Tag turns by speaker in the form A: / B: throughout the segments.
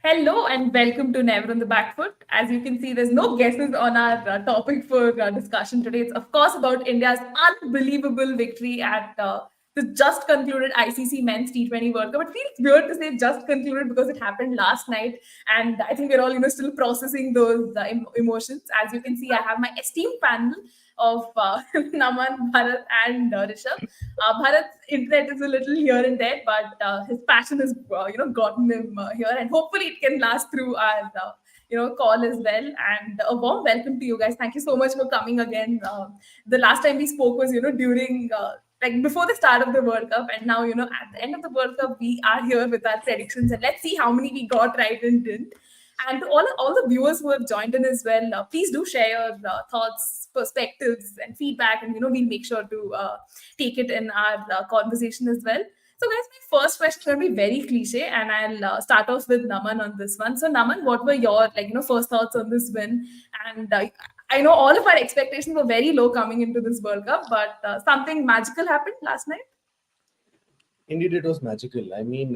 A: Hello and welcome to Never on the Back Foot. As you can see, there's no guesses on our topic for discussion today. It's, of course, about India's unbelievable victory at the just concluded ICC Men's T20 World Cup. It feels weird to say just concluded because it happened last night, and I think we're all still processing those emotions. As you can see, I have my esteemed panel of Naman, Bharat, and Rishabh. Bharat's internet is a little here and there, but his passion has gotten him here, and hopefully it can last through our call as well. And a warm welcome to you guys. Thank you so much for coming again. The last time we spoke was during. Like before the start of the World Cup, and now at the end of the World Cup, we are here with our predictions, and let's see how many we got right and didn't. And to all the viewers who have joined in as well, please do share your thoughts, perspectives, and feedback, and we'll make sure to take it in our conversation as well. So, guys, my first question is going to be very cliche, and I'll start off with Naman on this one. So, Naman, what were your first thoughts on this win? And I know all of our expectations were very low coming into this World Cup, but something magical happened last night.
B: Indeed, it was magical. I mean,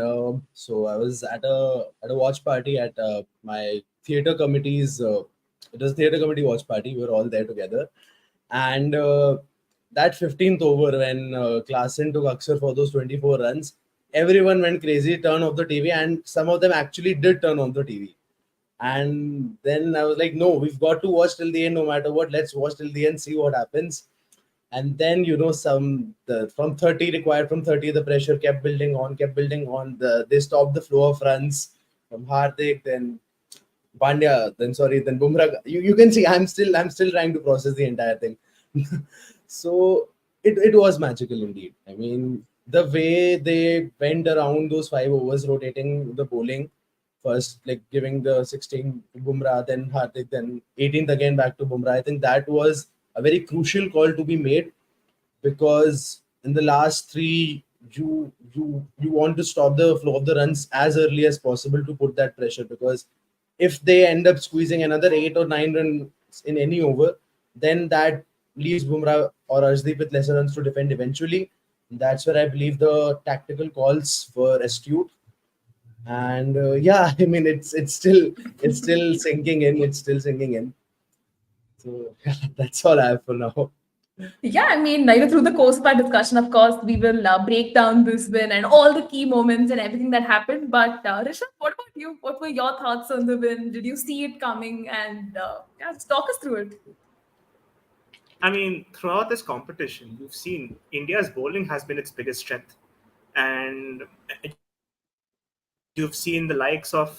B: so I was at a watch party at my theatre committee's. It was a theatre committee watch party. We were all there together, and that 15th over when Klaasen took Axar for those 24 runs, everyone went crazy. Turn off the TV, and some of them actually did turn on the TV. And then I was like, no, we've got to watch till the end, no matter what. Let's watch till the end, see what happens. And then from 30 required, from 30 the pressure kept building on. They stopped the flow of runs from Hardik, then Pandya, then Bumrah. You can see I'm still trying to process the entire thing. So it was magical indeed. I mean, the way they went around those 5 overs, rotating the bowling, first like giving the 16 to Bumrah, then Hardik, then 18th again back to Bumrah. I think that was a very crucial call to be made, because in the last three, you want to stop the flow of the runs as early as possible to put that pressure, because if they end up squeezing another 8 or 9 runs in any over, then that leaves Bumrah or Arshdeep with lesser runs to defend eventually. That's where I believe the tactical calls were astute. And I mean, it's still sinking in. It's still sinking in. So that's all I have for now.
A: Yeah, I mean, through the course of our discussion, of course, we will break down this win and all the key moments and everything that happened. But Rishabh, what about you? What were your thoughts on the win? Did you see it coming? And just talk us through it.
C: I mean, throughout this competition, you've seen India's bowling has been its biggest strength. And you've seen the likes of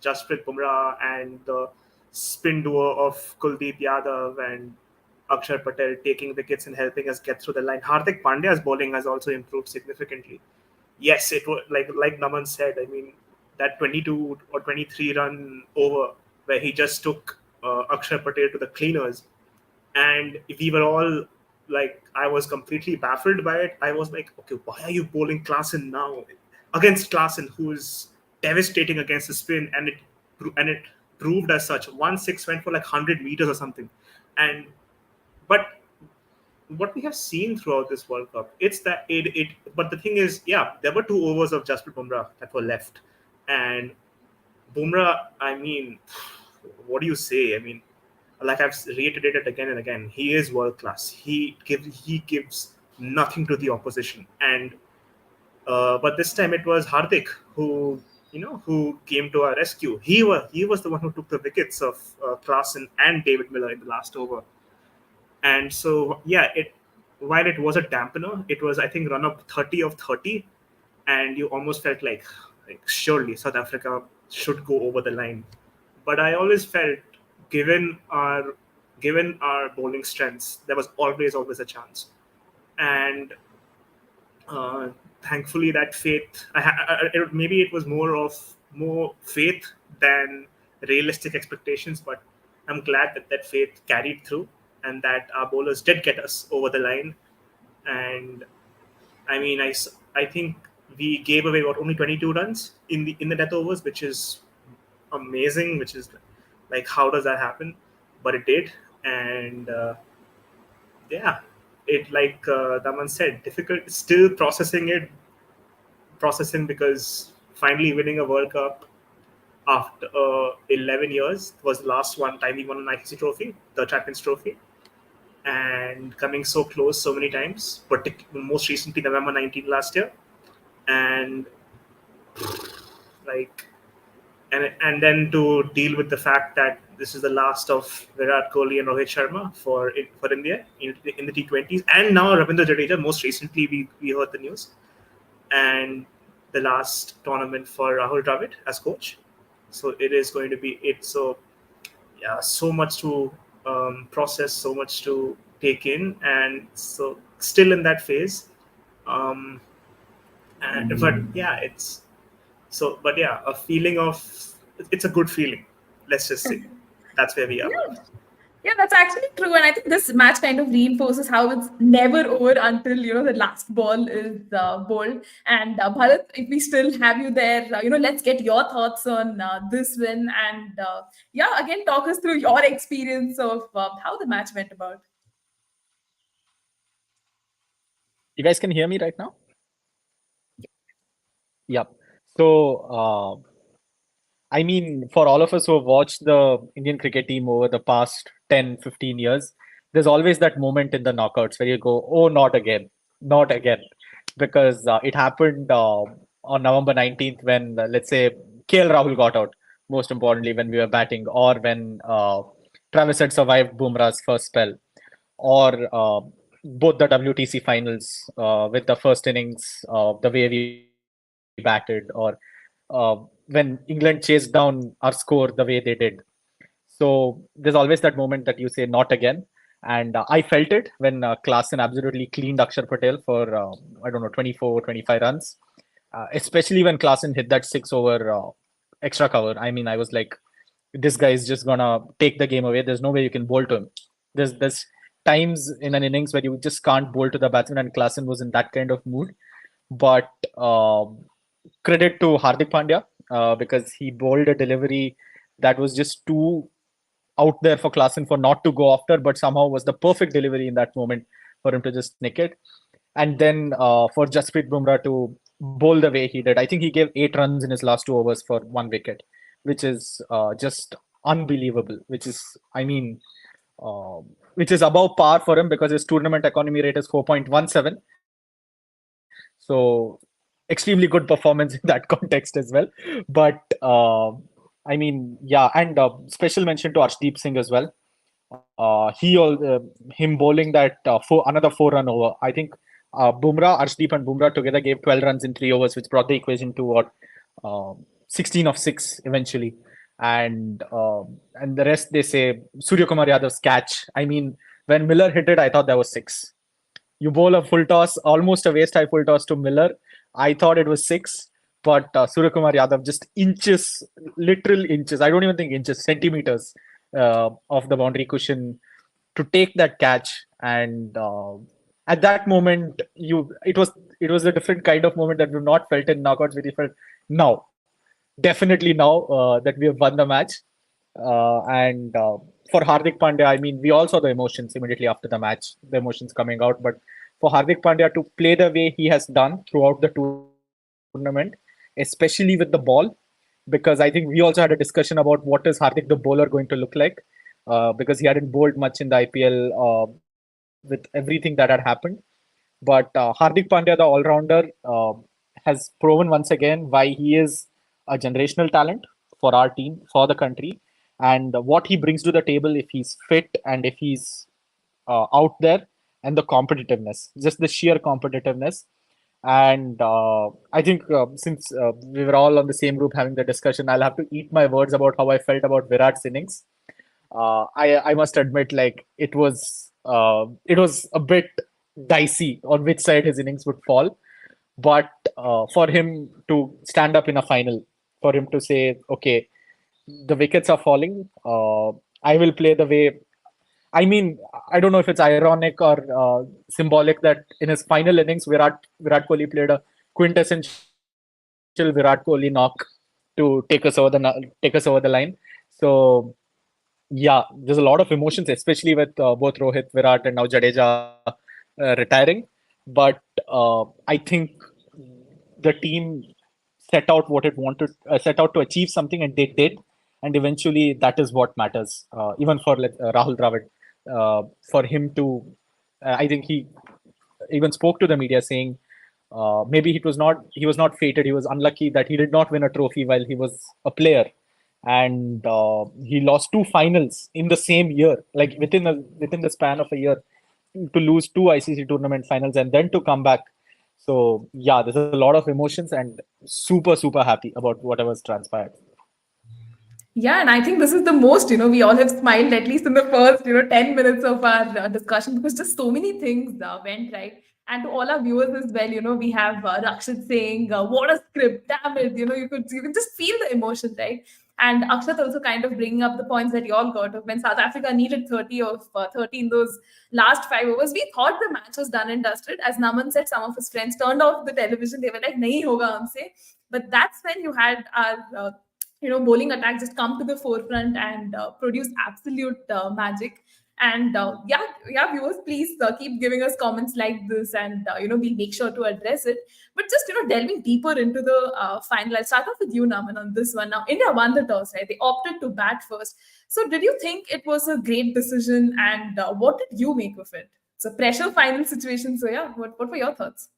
C: Jasprit Bumrah and the spin duo of Kuldeep Yadav and Axar Patel taking wickets and helping us get through the line. Hardik Pandya's bowling has also improved significantly. Yes, it was like Naman said. I mean, that 22 or 23 run over where he just took Axar Patel to the cleaners, and we were all like, I was completely baffled by it. I was like, okay, why are you bowling Klaasen now against Klaasen, who is devastating against the spin, and it proved as such. 1-6 went for like 100 meters or something, and but what we have seen throughout this World Cup, it's that it. But the thing is, yeah, there were 2 overs of Jasprit Bumrah that were left, and Bumrah. I mean, what do you say? I mean, like I've reiterated again and again, he is world class. He gives nothing to the opposition, and but this time it was Hardik who came to our rescue. He was the one who took the wickets of Klaasen and David Miller in the last over. And so, yeah, while it was a dampener, it was, I think, run up 30 of 30, and you almost felt like surely South Africa should go over the line. But I always felt, given our bowling strengths, there was always a chance. And thankfully, that faith, maybe it was more faith than realistic expectations, but I'm glad that faith carried through, and that our bowlers did get us over the line. And I mean, I think we gave away only 22 runs in the death overs, which is amazing. Which is like, how does that happen? But it did, and it, like Daman said, difficult still processing because finally winning a World Cup after 11 years. It was the last one time he won an ICC trophy, the Champions Trophy, and coming so close so many times, most recently November 19 last year. And like and then to deal with the fact that this is the last of Virat Kohli and Rohit Sharma for India in the T20s, and now Ravindra Jadeja. Most recently, we heard the news, and the last tournament for Rahul Dravid as coach. So it is going to be it. So yeah, so much to process, so much to take in, and so still in that phase. Um, but yeah, it's so. But yeah, a feeling of it's a good feeling. Let's just say that's where we are.
A: Yeah. Yeah, that's actually true. And I think this match kind of reinforces how it's never over until, the last ball is bowled. And Bharat, if we still have you there, let's get your thoughts on this win. And yeah, again, talk us through your experience of how the match went about.
D: You guys can hear me right now? Yep. So, I mean, for all of us who have watched the Indian cricket team over the past 10, 15 years, there's always that moment in the knockouts where you go, oh, not again, not again. Because it happened on November 19th when, let's say, KL Rahul got out, most importantly, when we were batting, or when Travis had survived Bumrah's first spell, or both the WTC finals with the first innings, the way we batted, or when England chased down our score the way they did. So there's always that moment that you say not again. And I felt it when Klaasen absolutely cleaned Axar Patel for, I don't know, 24, 25 runs. Especially when Klaasen hit that 6 over extra cover. I mean, I was like, this guy is just going to take the game away. There's no way you can bowl to him. There's times in an innings where you just can't bowl to the batsman, and Klaasen was in that kind of mood. But credit to Hardik Pandya because he bowled a delivery that was just too out there for Klaasen for not to go after, but somehow was the perfect delivery in that moment for him to just nick it. And then for Jasprit Bumrah to bowl the way he did, I think he gave 8 runs in his last 2 overs for 1 wicket, which is just unbelievable. Which is, I mean, which is above par for him because his tournament economy rate is 4.17. So extremely good performance in that context as well. But I mean, yeah, and special mention to Arshdeep Singh as well. Him bowling that another 4-run over. I think Arshdeep and Bumrah together gave 12 runs in 3 overs, which brought the equation to what 16 of 6 eventually. And the rest, they say Surya Kumar Yadav's catch. I mean, when Miller hit it, I thought that was 6. You bowl a full toss, almost a waist high full toss to Miller. I thought it was 6, but Surya Kumar Yadav just inches, literal inches. I don't even think inches, centimeters of the boundary cushion to take that catch. And at that moment, it was a different kind of moment that we've not felt in knockouts. We felt now, definitely now that we have won the match. And for Hardik Pandya, I mean, we all saw the emotions immediately after the match, the emotions coming out. But for Hardik Pandya to play the way he has done throughout the tournament, especially with the ball, because I think we also had a discussion about what is Hardik the bowler going to look like, because he hadn't bowled much in the IPL with everything that had happened. But Hardik Pandya, the all-rounder, has proven once again why he is a generational talent for our team, for the country, and what he brings to the table if he's fit and if he's out there, and the competitiveness, just the sheer competitiveness. And I think since we were all on the same group having the discussion, I'll have to eat my words about how I felt about Virat's innings. I must admit, like it was a bit dicey on which side his innings would fall. But for him to stand up in a final, for him to say, okay, the wickets are falling, I will play the way. I mean, I don't know if it's ironic or symbolic that in his final innings, Virat Kohli played a quintessential Virat Kohli knock to take us over the line. So yeah, there's a lot of emotions, especially with both Rohit, Virat, and now Jadeja retiring. But I think the team set out what it wanted, set out to achieve something, and they did. And eventually, that is what matters. Even for Rahul Dravid, for him to, I think he even spoke to the media saying maybe he was not fated. He was unlucky that he did not win a trophy while he was a player, and he lost two finals in the same year, like within the span of a year, to lose two ICC tournament finals and then to come back. So yeah, there's a lot of emotions and super happy about whatever's transpired.
A: Yeah, and I think this is the most, we all have smiled at least in the first, 10 minutes of our discussion, because just so many things went right. And to all our viewers as well, we have Rakshit saying, what a script, damn it, you could just feel the emotion, right? And Akshat also kind of bringing up the points that you all got of when South Africa needed 30 of 30 in those last 5 overs. We thought the match was done and dusted. As Naman said, some of his friends turned off the television. They were like, nahi hoga humse. But that's when you had our bowling attack just come to the forefront and produce absolute magic. And yeah, viewers, please keep giving us comments like this, and we'll make sure to address it. But just delving deeper into the final, I'll start off with you, Naman, on this one. Now, India won the toss, right? They opted to bat first. So, did you think it was a great decision, and what did you make of it? It's a pressure final situation. So, yeah, what were your thoughts?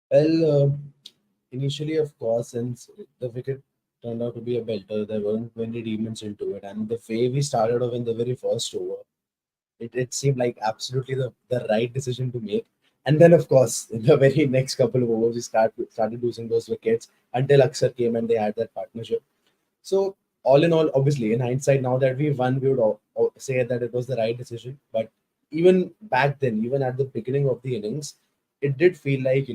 B: Well, initially, of course, since the wicket turned out to be a belter, there weren't many demons into it. And the way we started off in the very first over, it seemed like absolutely the right decision to make. And then, of course, in the very next couple of overs, we started losing those wickets until Axar came and they had that partnership. So, all in all, obviously, in hindsight, now that we won, we would say that it was the right decision. But even back then, even at the beginning of the innings, it did feel like,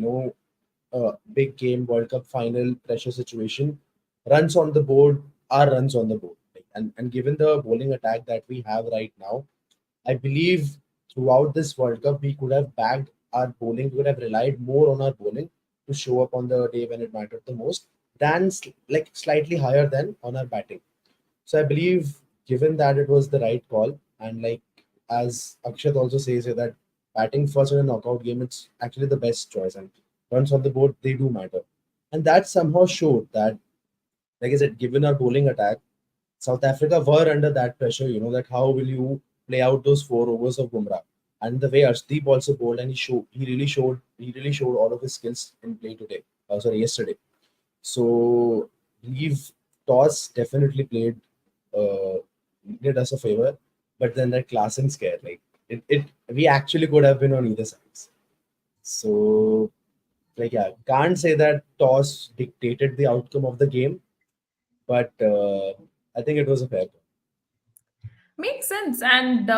B: a big game, World Cup final, pressure situation. Runs on the board are runs on the board. And given the bowling attack that we have right now, I believe throughout this World Cup, we could have bagged our bowling, we could have relied more on our bowling to show up on the day when it mattered the most than slightly higher than on our batting. So I believe, given that it was the right call, and like as Akshat also says here, that batting first in a knockout game, it's actually the best choice. And runs on the board, they do matter. And that somehow showed that, like I said, given our bowling attack, South Africa were under that pressure, that how will you play out those 4 overs of Bumrah? And the way Arshdeep also bowled, and he really showed all of his skills in play today. Yesterday. So believe toss definitely did us a favor, but then that class and scare, we actually could have been on either sides. So can't say that toss dictated the outcome of the game, but I think it was a fair call.
A: Makes sense. And,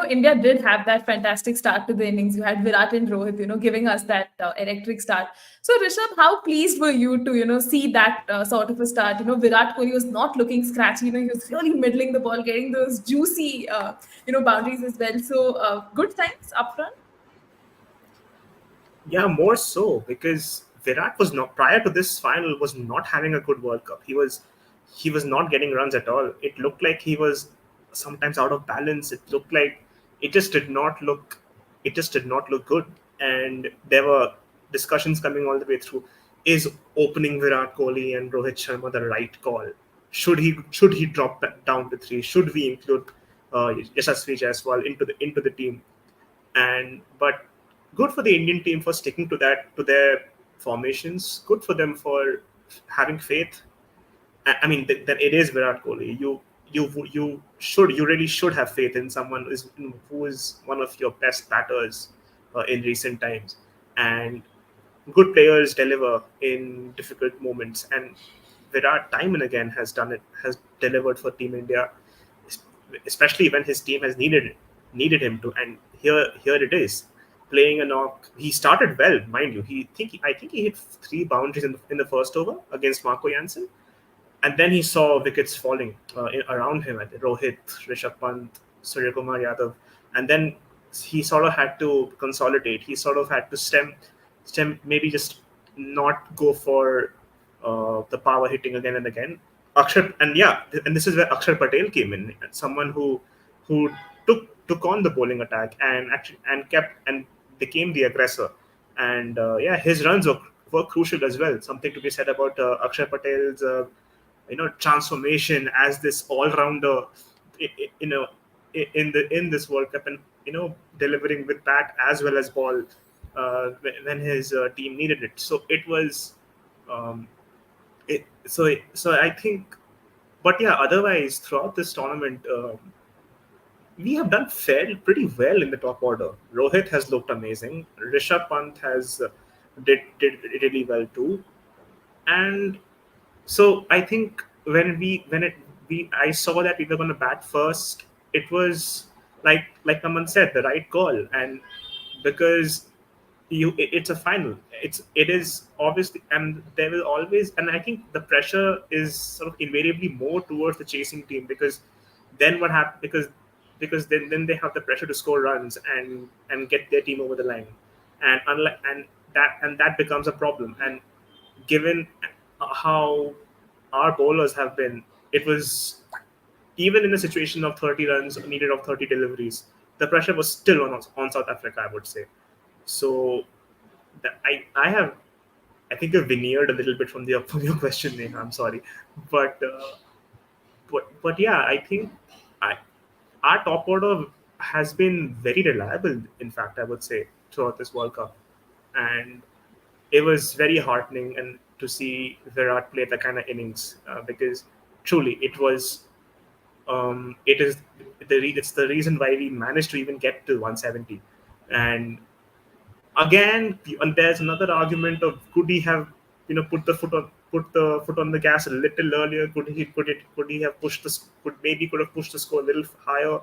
A: India did have that fantastic start to the innings. You had Virat and Rohit, giving us that electric start. So, Rishabh, how pleased were you to, see that sort of a start? Virat Kohli was not looking scratchy. He was really middling the ball, getting those juicy, boundaries as well. So, good signs up front.
C: Yeah, more so because Virat was not prior to this final was not having a good World Cup. He was not getting runs at all. It looked like he was sometimes out of balance. It looked like it just did not look good. And there were discussions coming all the way through. Is opening Virat Kohli and Rohit Sharma the right call? Should he drop down to 3? Should we include Yashasvi Jaiswal into the team? But good for the Indian team for sticking to their formations. Good for them for having faith. I mean, that it is Virat Kohli. You really should have faith in someone who is one of your best batters in recent times. And good players deliver in difficult moments. And Virat, time and again, has delivered for Team India, especially when his team has needed him to. And here it is, playing a knock. He started well, mind you. I think he hit 3 boundaries in the first over against Marco Jansen, and then he saw wickets falling around him at Rohit, Rishabh Pant, Surya Kumar Yadav, and then he sort of had to consolidate. He sort of had to stem, maybe just not go for the power hitting again and again. And this is where Axar Patel came in, someone who took on the bowling attack and became the aggressor. And his runs were crucial as well. Something to be said about Axar Patel's transformation as this all-rounder, in this World Cup, and delivering with bat as well as ball when his team needed it. So it was, so I think, but yeah, otherwise throughout this tournament, we have done pretty well in the top order. Rohit has looked amazing. Rishabh Pant has did really well too, and so I think I saw that we were going to bat first. It was like Naman said, the right call, and because it's a final. It is obviously, and there will always, and I think the pressure is sort of invariably more towards the chasing team, because then what happens, because then they have the pressure to score runs and get their team over the line, and unlike and that becomes a problem. And given how our bowlers have been, it was, even in a situation of 30 runs needed of 30 deliveries, the pressure was still on South Africa, I would say. So I think I've veneered a little bit from your question, Neha. I'm sorry, but yeah, I think our top order has been very reliable. In fact, I would say throughout this World Cup, and it was very heartening and to see Virat play the kind of innings, because truly it's the reason why we managed to even get to 170. And again, and there's another argument of, could he have put the foot on the gas a little earlier? Could he have pushed could have pushed the score a little higher?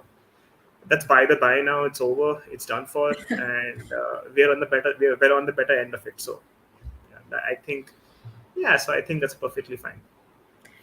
C: That's by the by. Now it's over, it's done for, and we're on the better end of it. So I think that's perfectly fine.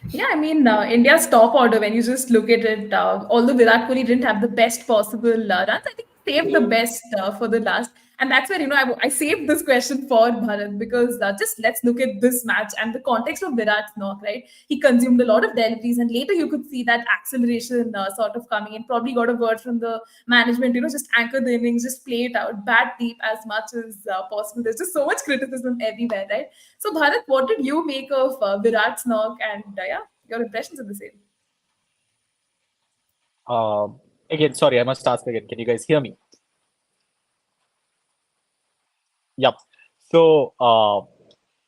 A: Yeah, I mean, India's top order, when you just look at it, although Virat Kohli didn't have the best possible runs, I think he saved the best for the last. And that's where, I saved this question for Bharat, because just let's look at this match and the context of Virat's knock, right? He consumed a lot of deliveries, and later you could see that acceleration sort of coming in. Probably got a word from the management, just anchor the innings, just play it out, bat deep as much as possible. There's just so much criticism everywhere, right? So, Bharat, what did you make of Virat's knock, and your impressions of the same?
D: Again, sorry, I must ask again. Can you guys hear me? Yep. So,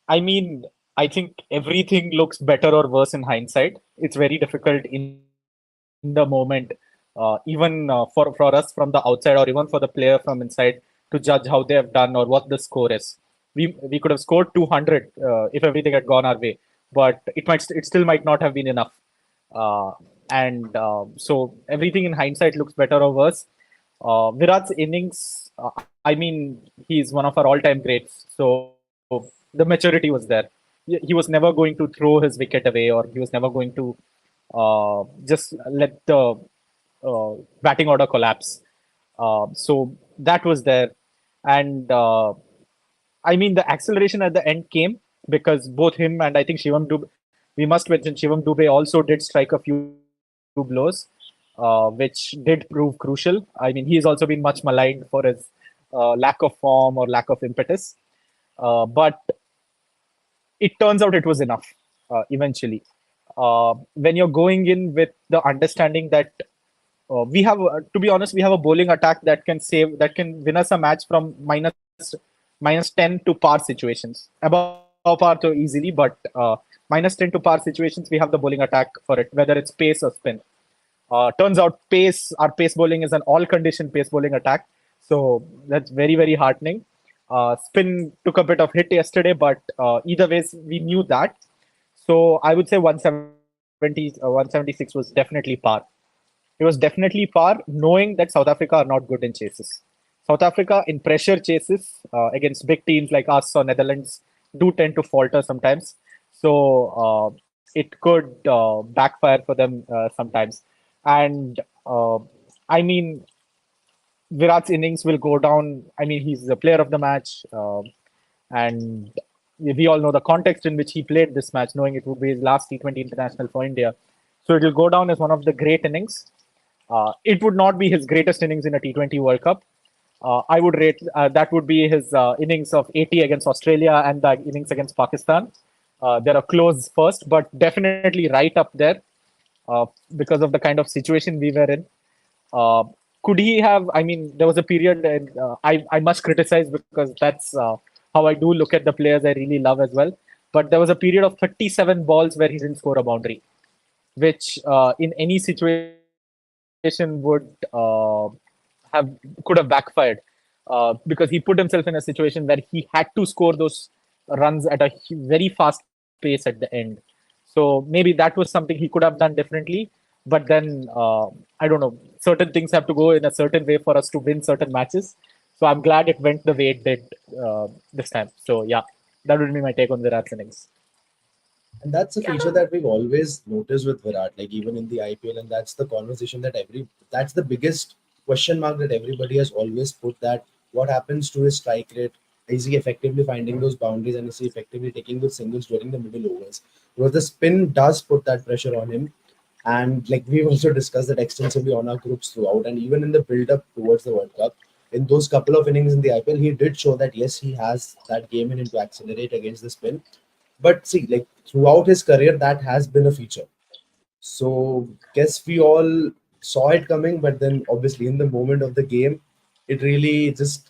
D: I mean, I think everything looks better or worse in hindsight. It's very difficult in the moment, even for us from the outside, or even for the player from inside, to judge how they have done or what the score is. We could have scored 200 if everything had gone our way, but it still might not have been enough. So everything in hindsight looks better or worse. Virat's innings, I mean, he's one of our all-time greats. So the maturity was there. He was never going to throw his wicket away, or he was never going to just let the batting order collapse. So that was there. And I mean, the acceleration at the end came because both him and I think Shivam Dube, we must mention Shivam Dube also did strike a few blows, which did prove crucial. I mean, he's also been much maligned for his lack of form or lack of impetus. But it turns out it was enough eventually. When you're going in with the understanding that we have, to be honest, we have a bowling attack that can win us a match from minus 10 to par situations. Above par so easily, but minus 10 to par situations, we have the bowling attack for it, whether it's pace or spin. Turns out our pace bowling is an all-condition pace bowling attack. So that's very, very heartening. Spin took a bit of hit yesterday, but either ways, we knew that. So I would say 176 was definitely par. It was definitely par, knowing that South Africa are not good in chases. South Africa in pressure chases against big teams like us or Netherlands do tend to falter sometimes. So it could backfire for them sometimes. And I mean, Virat's innings will go down. I mean, he's the player of the match. And we all know the context in which he played this match, knowing it would be his last T20 international for India. So it will go down as one of the great innings. It would not be his greatest innings in a T20 World Cup. I would rate that would be his innings of 80 against Australia and the innings against Pakistan. They're a close first, but definitely right up there because of the kind of situation we were in. Uh, could he have? I mean, there was a period, and I must criticize because that's how I do look at the players I really love as well. But there was a period of 37 balls where he didn't score a boundary, which in any situation would have could have backfired because he put himself in a situation where he had to score those runs at a very fast pace at the end. So maybe that was something he could have done differently. But then I don't know. Certain things have to go in a certain way for us to win certain matches. So I'm glad it went the way it did this time. So yeah, that would be my take on Virat's innings.
B: And that's a feature that we've always noticed with Virat, like even in the IPL, and that's the conversation that's the biggest question mark that everybody has always put, that what happens to his strike rate? Is he effectively finding those boundaries, and is he effectively taking those singles during the middle overs? Because the spin does put that pressure on him. And like we've also discussed that extensively on our groups throughout, and even in the build up towards the World Cup, in those couple of innings in the IPL, he did show that yes, he has that game in him to accelerate against the spin. But see, like throughout his career, that has been a feature. So guess we all saw it coming, but then obviously in the moment of the game, it really just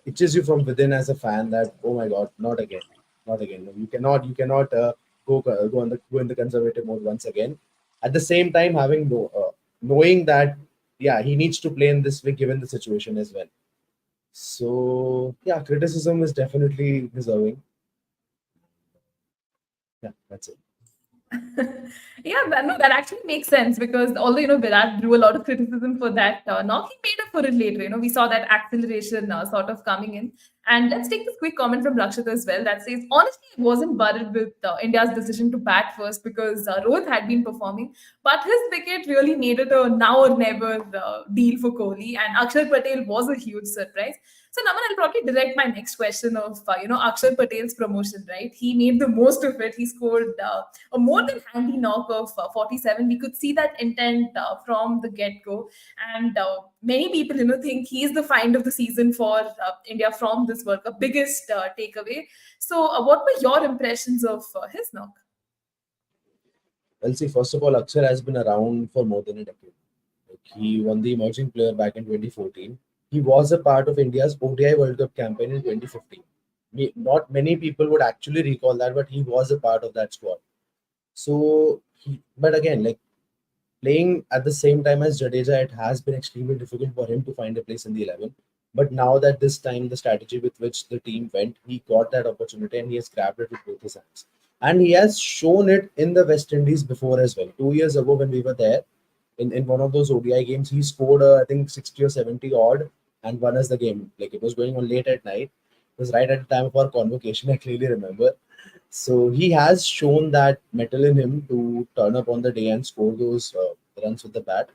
B: itches you from within as a fan that, oh my god, not again, not again. No, you cannot go in the conservative mode once again. At the same time, knowing that yeah, he needs to play in this way given the situation as well. So yeah, criticism is definitely deserving. Yeah, that's it.
A: Yeah, no, that actually makes sense because although Virat drew a lot of criticism for that knock, he made up for it later. We saw that acceleration sort of coming in. And let's take this quick comment from Rakshit as well that says, honestly, I wasn't worried with India's decision to bat first because Rohit had been performing, but his wicket really made it a now or never deal for Kohli. And Axar Patel was a huge surprise. So, Naman, I'll probably direct my next question of, Axar Patel's promotion, right? He made the most of it. He scored a more than handy knock of 47. We could see that intent from the get-go. And many people, think he is the find of the season for India from this World Cup. Biggest takeaway. So, what were your impressions of his knock?
B: Well, see, first of all, Akshar has been around for more than a decade. Like, he won the emerging player back in 2014. He was a part of India's ODI World Cup campaign in 2015. Not many people would actually recall that, but he was a part of that squad. So, but again, like playing at the same time as Jadeja, it has been extremely difficult for him to find a place in the 11. But now that this time the strategy with which the team went, he got that opportunity and he has grabbed it with both his hands. And he has shown it in the West Indies before as well. 2 years ago, when we were there, in one of those ODI games, he scored, I think, 60 or 70 odd and won us the game. Like it was going on late at night. It was right at the time of our convocation, I clearly remember. So he has shown that metal in him to turn up on the day and score those runs with the bat.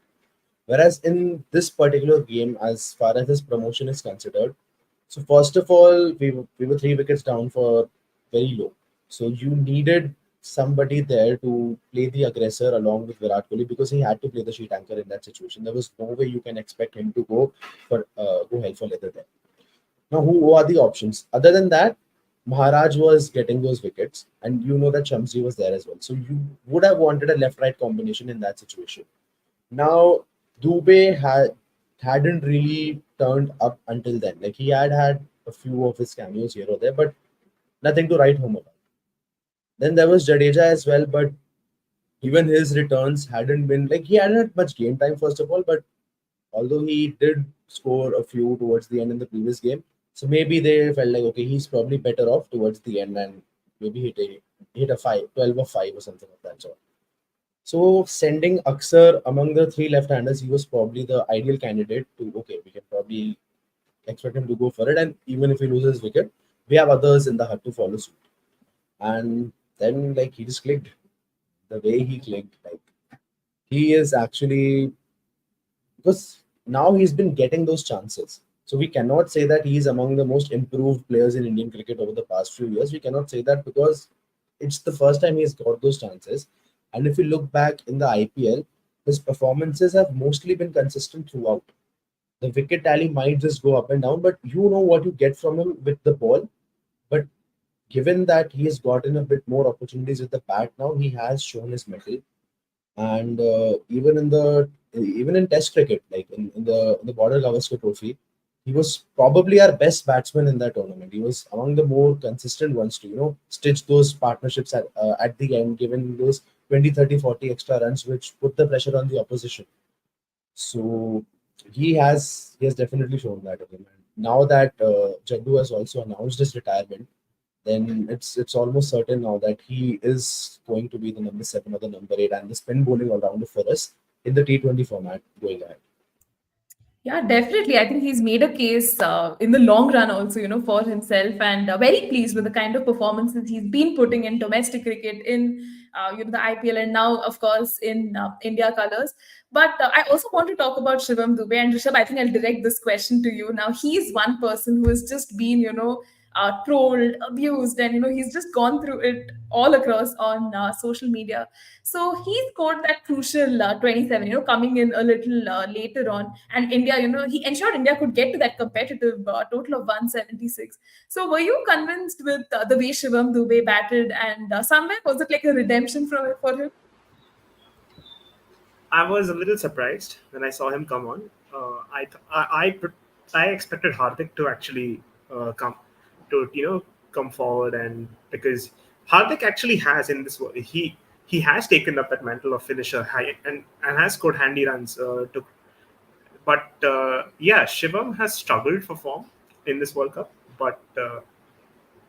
B: Whereas in this particular game, as far as his promotion is considered, so first of all, we were 3 wickets down for very low. So you needed somebody there to play the aggressor along with Virat Kohli because he had to play the sheet anchor in that situation. There was no way you can expect him to go hell for leather there. Now, who are the options? Other than that, Maharaj was getting those wickets, and you know that Shamsi was there as well. So you would have wanted a left-right combination in that situation. Now, Dube hadn't really turned up until then. Like he had a few of his cameos here or there, but nothing to write home about. Then there was Jadeja as well, but even his returns hadn't been like he hadn't had much game time first of all. But although he did score a few towards the end in the previous game, so maybe they felt like okay, he's probably better off towards the end and maybe hit a 12 or 5 or something of that sort. So sending Axar among the three left-handers, he was probably the ideal candidate to okay, we can probably expect him to go for it. And even if he loses wicket, we have others in the hut to follow suit. And then like he just clicked. The way he clicked, like he is actually because now he's been getting those chances. So we cannot say that he is among the most improved players in Indian cricket over the past few years. We cannot say that because it's the first time he's got those chances. And if you look back in the IPL, his performances have mostly been consistent throughout. The wicket tally might just go up and down, but you know what you get from him with the ball. But given that he has gotten a bit more opportunities with the bat now, he has shown his mettle. And even in Test cricket, like in the Border Gavaskar Trophy, he was probably our best batsman in that tournament. He was among the more consistent ones to stitch those partnerships at the end, given those 20, 30, 40 extra runs, which put the pressure on the opposition. So he has definitely shown that again. And now that Jaddu has also announced his retirement, then it's almost certain now that he is going to be the number 7 or the number 8 and the spin bowling all rounder for us in the T20 format going ahead.
A: Yeah, definitely. I think he's made a case in the long run also, for himself, and very pleased with the kind of performances he's been putting in domestic cricket, in the IPL, and now, of course, in India colours. But I also want to talk about Shivam Dube and Rishabh. I think I'll direct this question to you. Now, he's one person who has just been, trolled, abused, and he's just gone through it all across on social media. So he scored that crucial 27, coming in a little later on. And India, he ensured India could get to that competitive total of 176. So were you convinced with the way Shivam Dube batted? And somewhere, was it like a redemption for him?
C: I was a little surprised when I saw him come on. I expected Hardik to actually come forward, and because Hardik actually has in this he has taken up that mantle of finisher and has scored handy runs but yeah, Shivam has struggled for form in this World Cup, but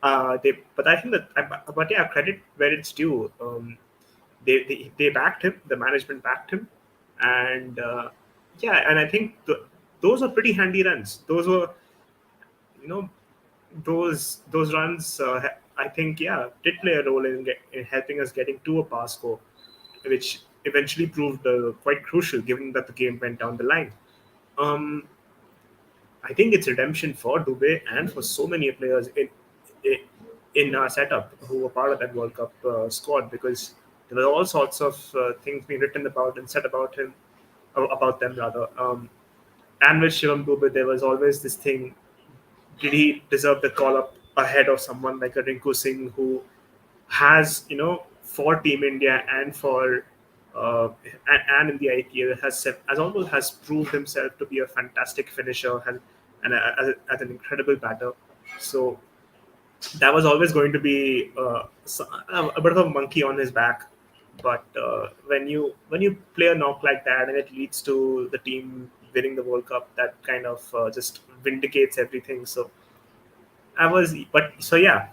C: I think but yeah, credit where it's due. They backed him. The management backed him, and yeah, and I think those are pretty handy runs. Those were, you know, those runs. I think yeah, did play a role in helping us getting to a pass score, which eventually proved quite crucial, given that the game went down the line. Um, I think it's redemption for Dube and for so many players in in our setup who were part of that World Cup squad, because there were all sorts of things being written about and said about him, or about them rather. And with Shivam Dube, there was always this thing: did he deserve the call up ahead of someone like a Rinku Singh, who has, for Team India and for and in the IPL has almost has proved himself to be a fantastic finisher and as an incredible batter. So that was always going to be a bit of a monkey on his back. But when you play a knock like that and it leads to the team winning the World Cup, that kind of just vindicates everything. So yeah,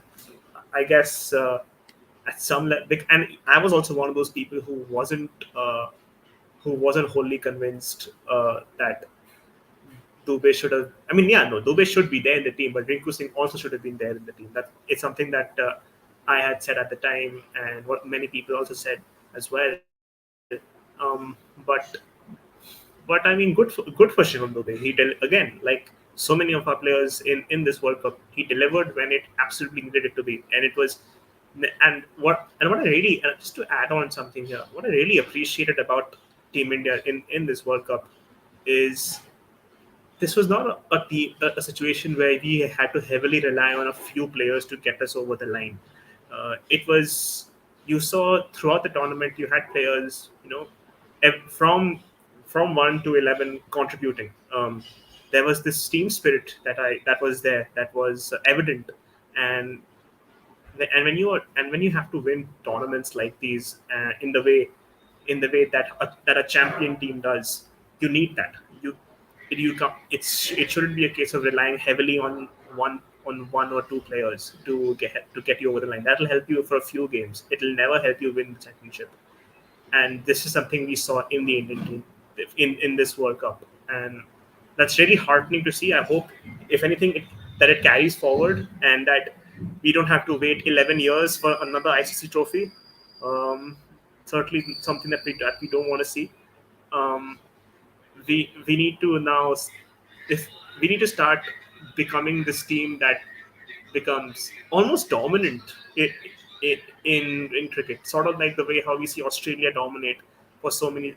C: I guess at some level, and I was also one of those people who wasn't wholly convinced that Dube should have. I mean, yeah, no, Dube should be there in the team, but Rinku Singh also should have been there in the team. That it's something that I had said at the time, and what many people also said as well. But I mean, good for Shivam Dube. He again, like so many of our players in this World Cup, he delivered when it absolutely needed it to be, and it was. And what I really, just to add on something here, what I really appreciated about Team India in this World Cup is this was not a situation where we had to heavily rely on a few players to get us over the line. It was, you saw throughout the tournament, you had players, from 1 to 11 contributing. There was this team spirit that was there, that was evident. And when you have to win tournaments like these in the way that a champion team does, you need that. It shouldn't be a case of relying heavily on one or two players to get you over the line. That'll help you for a few games. It'll never help you win the championship. And this is something we saw in the Indian team in this World Cup, and that's really heartening to see. I hope, if anything, that it carries forward, and that we don't have to wait 11 years for another ICC trophy. Certainly something that we don't want to see. Um, we need to now, if we need to start becoming this team that becomes almost dominant in cricket, sort of like the way how we see Australia dominate for so many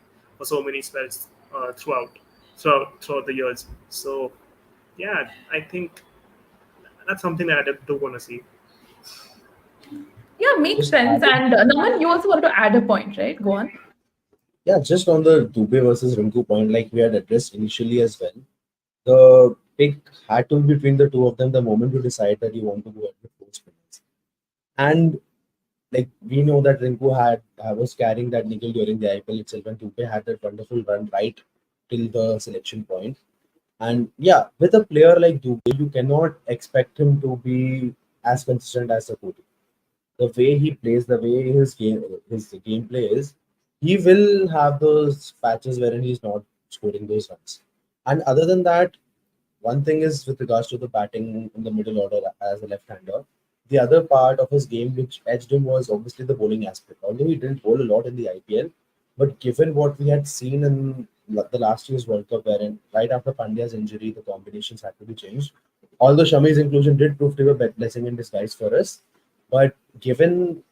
C: spells throughout. throughout the years. So yeah, I think that's something that I do want to see.
A: Yeah, makes
B: Just
A: sense.
B: adding,
A: And Naman, you also wanted to add a point, right? Go on.
B: yeah, just on the Dube versus Rinku point, like we had addressed initially as well, the pick had to be between the two of them the moment you decide that you want to go ahead with four spinners. And like we know that Rinku was carrying that nickel during the IPL itself, and Dube had that wonderful run right till the selection point. And yeah, with a player like Dube, you cannot expect him to be as consistent as a Kohli. The way he plays, the way his gameplay is, he will have those patches wherein he's not scoring those runs. And other than that, one thing is with regards to the batting in the middle order as a left-hander. The other part of his game which edged him was obviously the bowling aspect. Although he didn't bowl a lot in the IPL, but given what we had seen in the last year's World Cup, wherein right after Pandya's injury, the combinations had to be changed. Although Shami's inclusion did prove to be a blessing in disguise for us, but given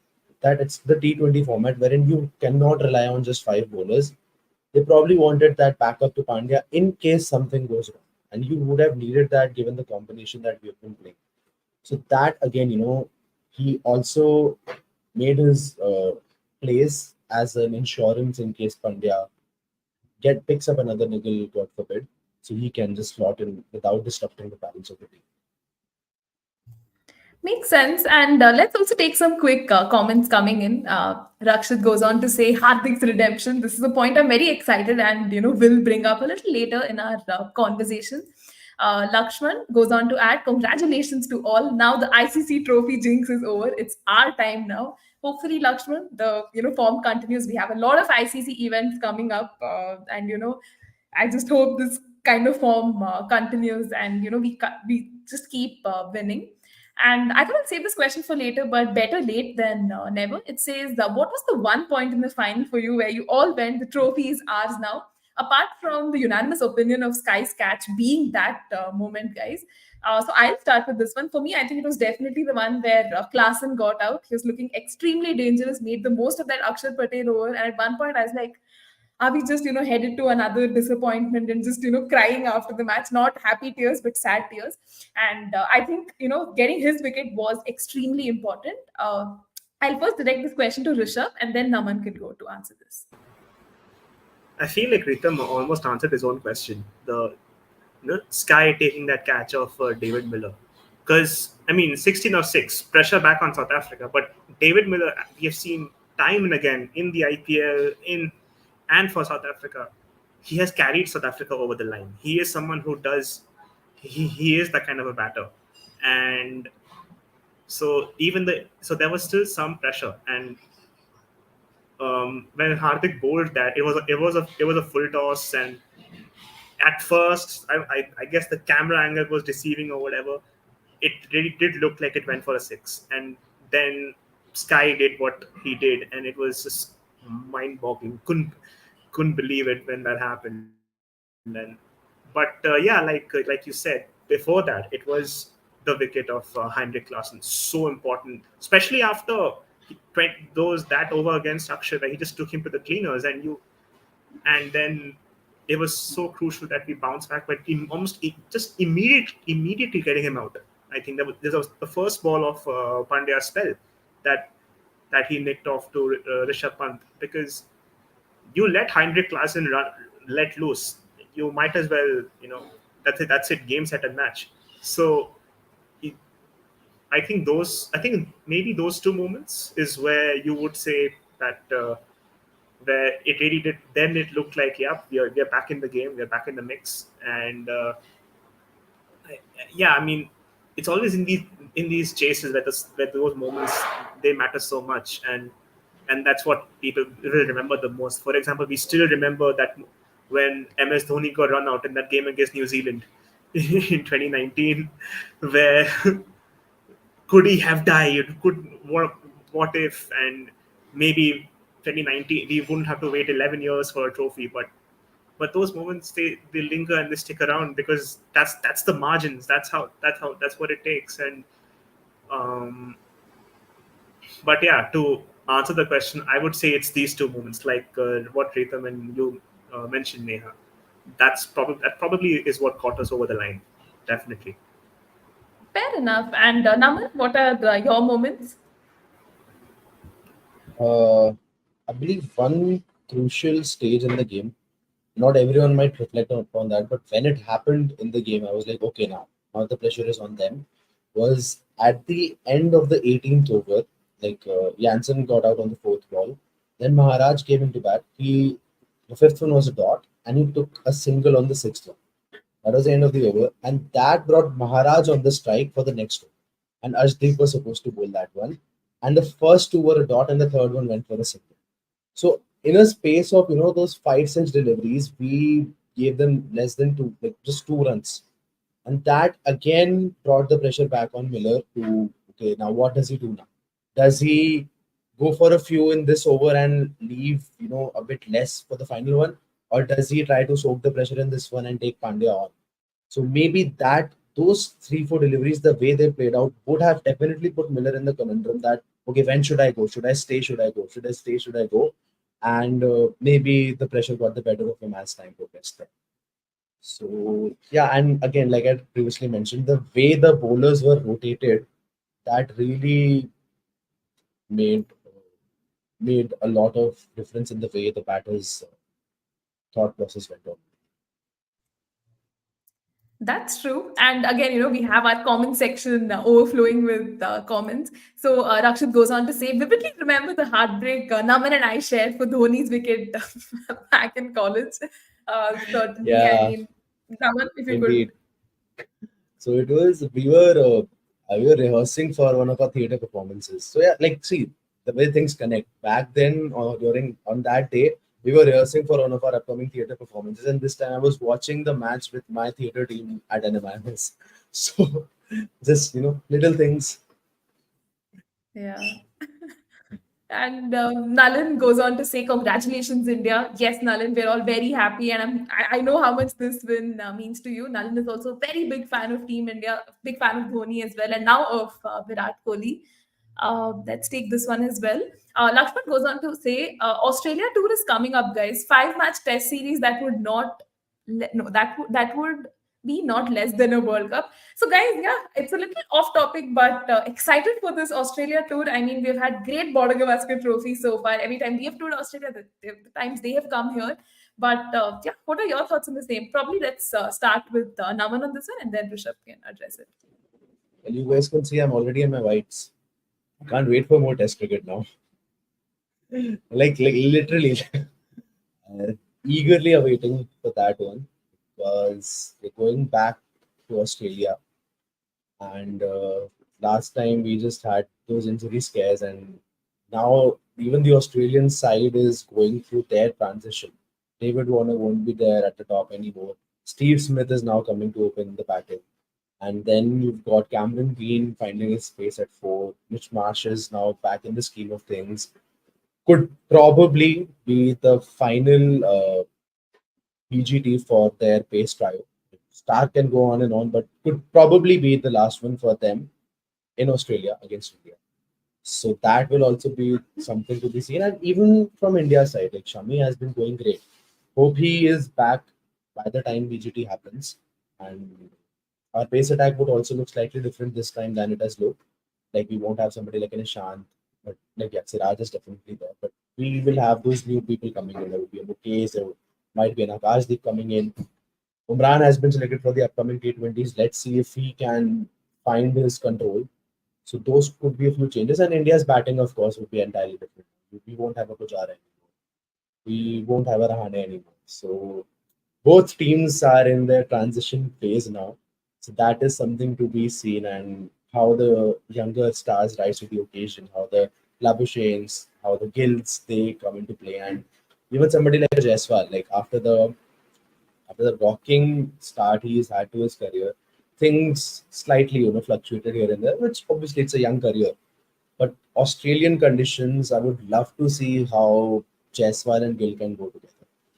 B: that it's the T20 format wherein you cannot rely on just five bowlers, they probably wanted that backup to Pandya in case something goes wrong. And you would have needed that given the combination that we have been playing. So that again, he also made his place as an insurance in case Pandya picks up another niggle, God forbid, so he can just slot in without disrupting the balance of the team.
A: Makes sense. And let's also take some quick comments coming in. Rakshit goes on to say Hardik's redemption. This is a point I'm very excited and will bring up a little later in our conversation. Lakshman goes on to add, congratulations to all. Now the ICC trophy jinx is over. It's our time now. Hopefully, Lakshman, the form continues. We have a lot of ICC events coming up, and I just hope this kind of form continues, and we just keep winning. And I thought I'd save this question for later, but better late than never. It says, what was the one point in the final for you where you all went, the trophy is ours now? Apart from the unanimous opinion of Sky's catch being that moment, guys. So I'll start with this one. For me, I think it was definitely the one where Klaasen got out. He was looking extremely dangerous, made the most of that Axar Patel over. And at one point, I was like, are we just headed to another disappointment and just crying after the match? Not happy tears but sad tears. And I think getting his wicket was extremely important. I'll first direct this question to Rishabh and then Naman can go to answer this.
C: I feel like Ritam almost answered his own question. The Sky taking that catch of David Miller. Because, I mean, 16 or 6, pressure back on South Africa. But David Miller, we have seen time and again in the IPL, and for South Africa, he has carried South Africa over the line. He is someone who does, he is that kind of a batter. And so so there was still some pressure. And when Hardik bowled that, it was a full toss, and at first, I guess the camera angle was deceiving or whatever. It really did look like it went for a 6, and then Sky did what he did, and it was just mind-boggling. Couldn't believe it when that happened. But yeah, like you said before that, it was the wicket of Heinrich Klaasen, so important, especially after that over against Akshay, where he just took him to the cleaners, and then it was so crucial that we bounced back, but just immediately getting him out. I think this was the first ball of Pandya's spell that he nicked off to Rishabh Pant, because you let Heinrich Klaasen let loose, you might as well, that's it, game, set, and match. So I think maybe those two moments is where you would say that where it really did. Then it looked like, yeah, we are back in the game, we're back in the mix, and yeah, I mean, it's always in these chases where those moments, they matter so much, and that's what people will remember the most. For example, we still remember that when MS Dhoni got run out in that game against New Zealand in 2019, where could he have died? What if? And maybe 2019 we wouldn't have to wait 11 years for a trophy, but those moments, they linger and they stick around, because that's the margins. That's what it takes. And but yeah, to answer the question, I would say it's these two moments, like what Ritam and you mentioned, Neha. that probably is what got us over the line. Definitely.
A: Fair enough. And Naman, what are your moments?
B: I believe one crucial stage in the game, not everyone might reflect upon that, but when it happened in the game, I was like, okay, now the pressure is on them. Was at the end of the 18th over, like Jansen got out on the fourth ball. Then Maharaj came into bat. The fifth one was a dot, and he took a single on the sixth one. That was the end of the over, and that brought Maharaj on the strike for the next over. And Ashdeep was supposed to bowl that one. And the first two were a dot, and the third one went for a single. So in a space of those 5 6 deliveries, we gave them less than two, like just 2 runs, and that again brought the pressure back on Miller to okay, now what does he do now? Does he go for a few in this over and leave a bit less for the final one, or does he try to soak the pressure in this one and take Pandya on? So maybe that those 3 4 deliveries, the way they played out, would have definitely put Miller in the conundrum that okay, when should I go? Should I stay? Should I go? Should I stay? Should I go? And maybe the pressure got the better of him as time progressed there. So yeah, and again, like I previously mentioned, the way the bowlers were rotated, that really made made a lot of difference in the way the batters' thought process went on.
A: That's true. And again, we have our comment section overflowing with comments. So Rakshit goes on to say, vividly remember the heartbreak Naman and I shared for Dhoni's wicket back in college. Certainly, I
B: Yeah,
A: mean, Naman, if you could.
B: indeed. So it was we were rehearsing for one of our theater performances. So yeah, like see the way things connect. Back then or during on that day, we were rehearsing for one of our upcoming theater performances, and this time I was watching the match with my theater team at NMIS. So just little things.
A: Yeah. And Nalin goes on to say, "Congratulations, India." Yes, Nalin, we're all very happy, and I know how much this win means to you. Nalin is also a very big fan of Team India, big fan of Dhoni as well, and now of Virat Kohli. Let's take this one as well. Lakshman goes on to say, Australia tour is coming up, guys. 5 match test series that would not, no, that would be not less than a World Cup. So, guys, yeah, it's a little off topic, but excited for this Australia tour. I mean, we've had great Border Gavaskar trophy so far. Every time we have toured Australia, the times they have come here. But yeah, what are your thoughts on the same? Probably let's start with Naman on this one, and then Rishabh can address it.
B: Well, you guys can see I'm already in my whites. Can't wait for more Test cricket now. like literally, uh, eagerly awaiting for that one because we're going back to Australia. And last time we just had those injury scares, and now even the Australian side is going through their transition. David Warner won't be there at the top anymore. Steve Smith is now coming to open the batting. And then you've got Cameron Green finding his space at four. Mitch Marsh is now back in the scheme of things. Could probably be the final PGT for their pace trial. Star can go on and on, but could probably be the last one for them in Australia against India. So that will also be something to be seen. And even from India's side, like Shami has been going great. Hope he is back by the time BGT happens. And our pace attack would also look slightly different this time than it has looked. Like we won't have somebody like an Ishant, but like yeah, Siraj is definitely there. But we will have those new people coming in. There will be a Mukesh, there might be an Akashdeep coming in. Umran has been selected for the upcoming T20s. Let's see if he can find his control. So those could be a few changes. And India's batting, of course, would be entirely different. We won't have a Pujara anymore. We won't have a Rahane anymore. So both teams are in their transition phase now. So that is something to be seen, and how the younger stars rise to the occasion, how the Labuschanes, how the Gills they come into play, and even somebody like Jaiswal, like after the rocking start he's had to his career, things slightly fluctuated here and there, which obviously it's a young career. But Australian conditions, I would love to see how Jaiswal and Gill can go together.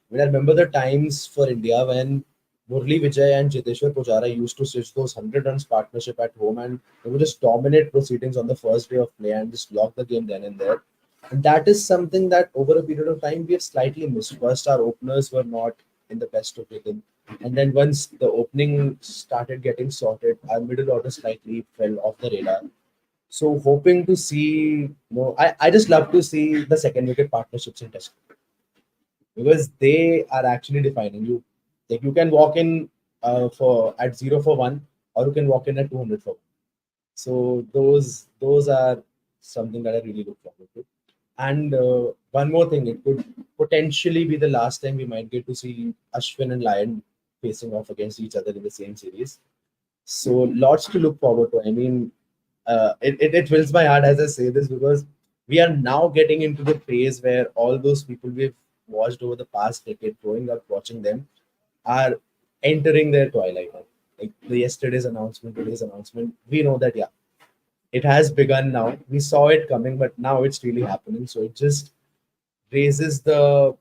B: I mean, I remember the times for India when Murli Vijay and Jiteshwar Pujara used to switch those 100 runs partnership at home, and they would just dominate proceedings on the first day of play and just lock the game then and there. And that is something that over a period of time we have slightly missed. First, our openers were not in the best of rhythm. And then once the opening started getting sorted, our middle order slightly fell off the radar. So hoping to see, I just love to see the second wicket partnerships in Test because they are actually defining you. Like you can walk in for at 0 for 1, or you can walk in at 200 for 1. So those are something that I really look forward to. And one more thing, it could potentially be the last time we might get to see Ashwin and Lyon facing off against each other in the same series. So lots to look forward to. I mean, it fills my heart as I say this because we are now getting into the phase where all those people we've watched over the past decade, growing up watching them, are entering their twilight. Like yesterday's announcement, today's announcement, we know that it has begun now. We saw it coming, but now it's really happening. So it just raises the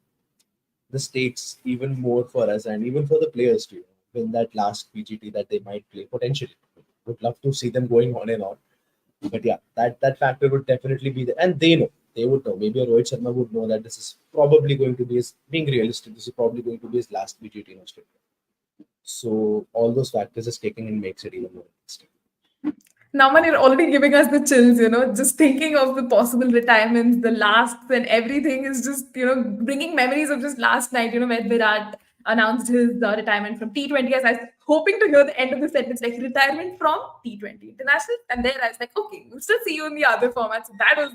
B: stakes even more for us and even for the players to win that last PGT that they might play potentially. Would love to see them going on and on. But that factor would definitely be there. And they would know. Maybe a Rohit Sharma would know that this is probably going to be his, being realistic, this is probably going to be his last PGT in Australia. So all those factors is taking and makes it even more interesting.
A: Naman, you're already giving us the chills, just thinking of the possible retirements, the lasts, and everything is just, bringing memories of just last night, when Virat announced his retirement from T20. As I was hoping to hear the end of the sentence, like retirement from T20 International. And there I was like, okay, we'll still see you in the other formats. So that was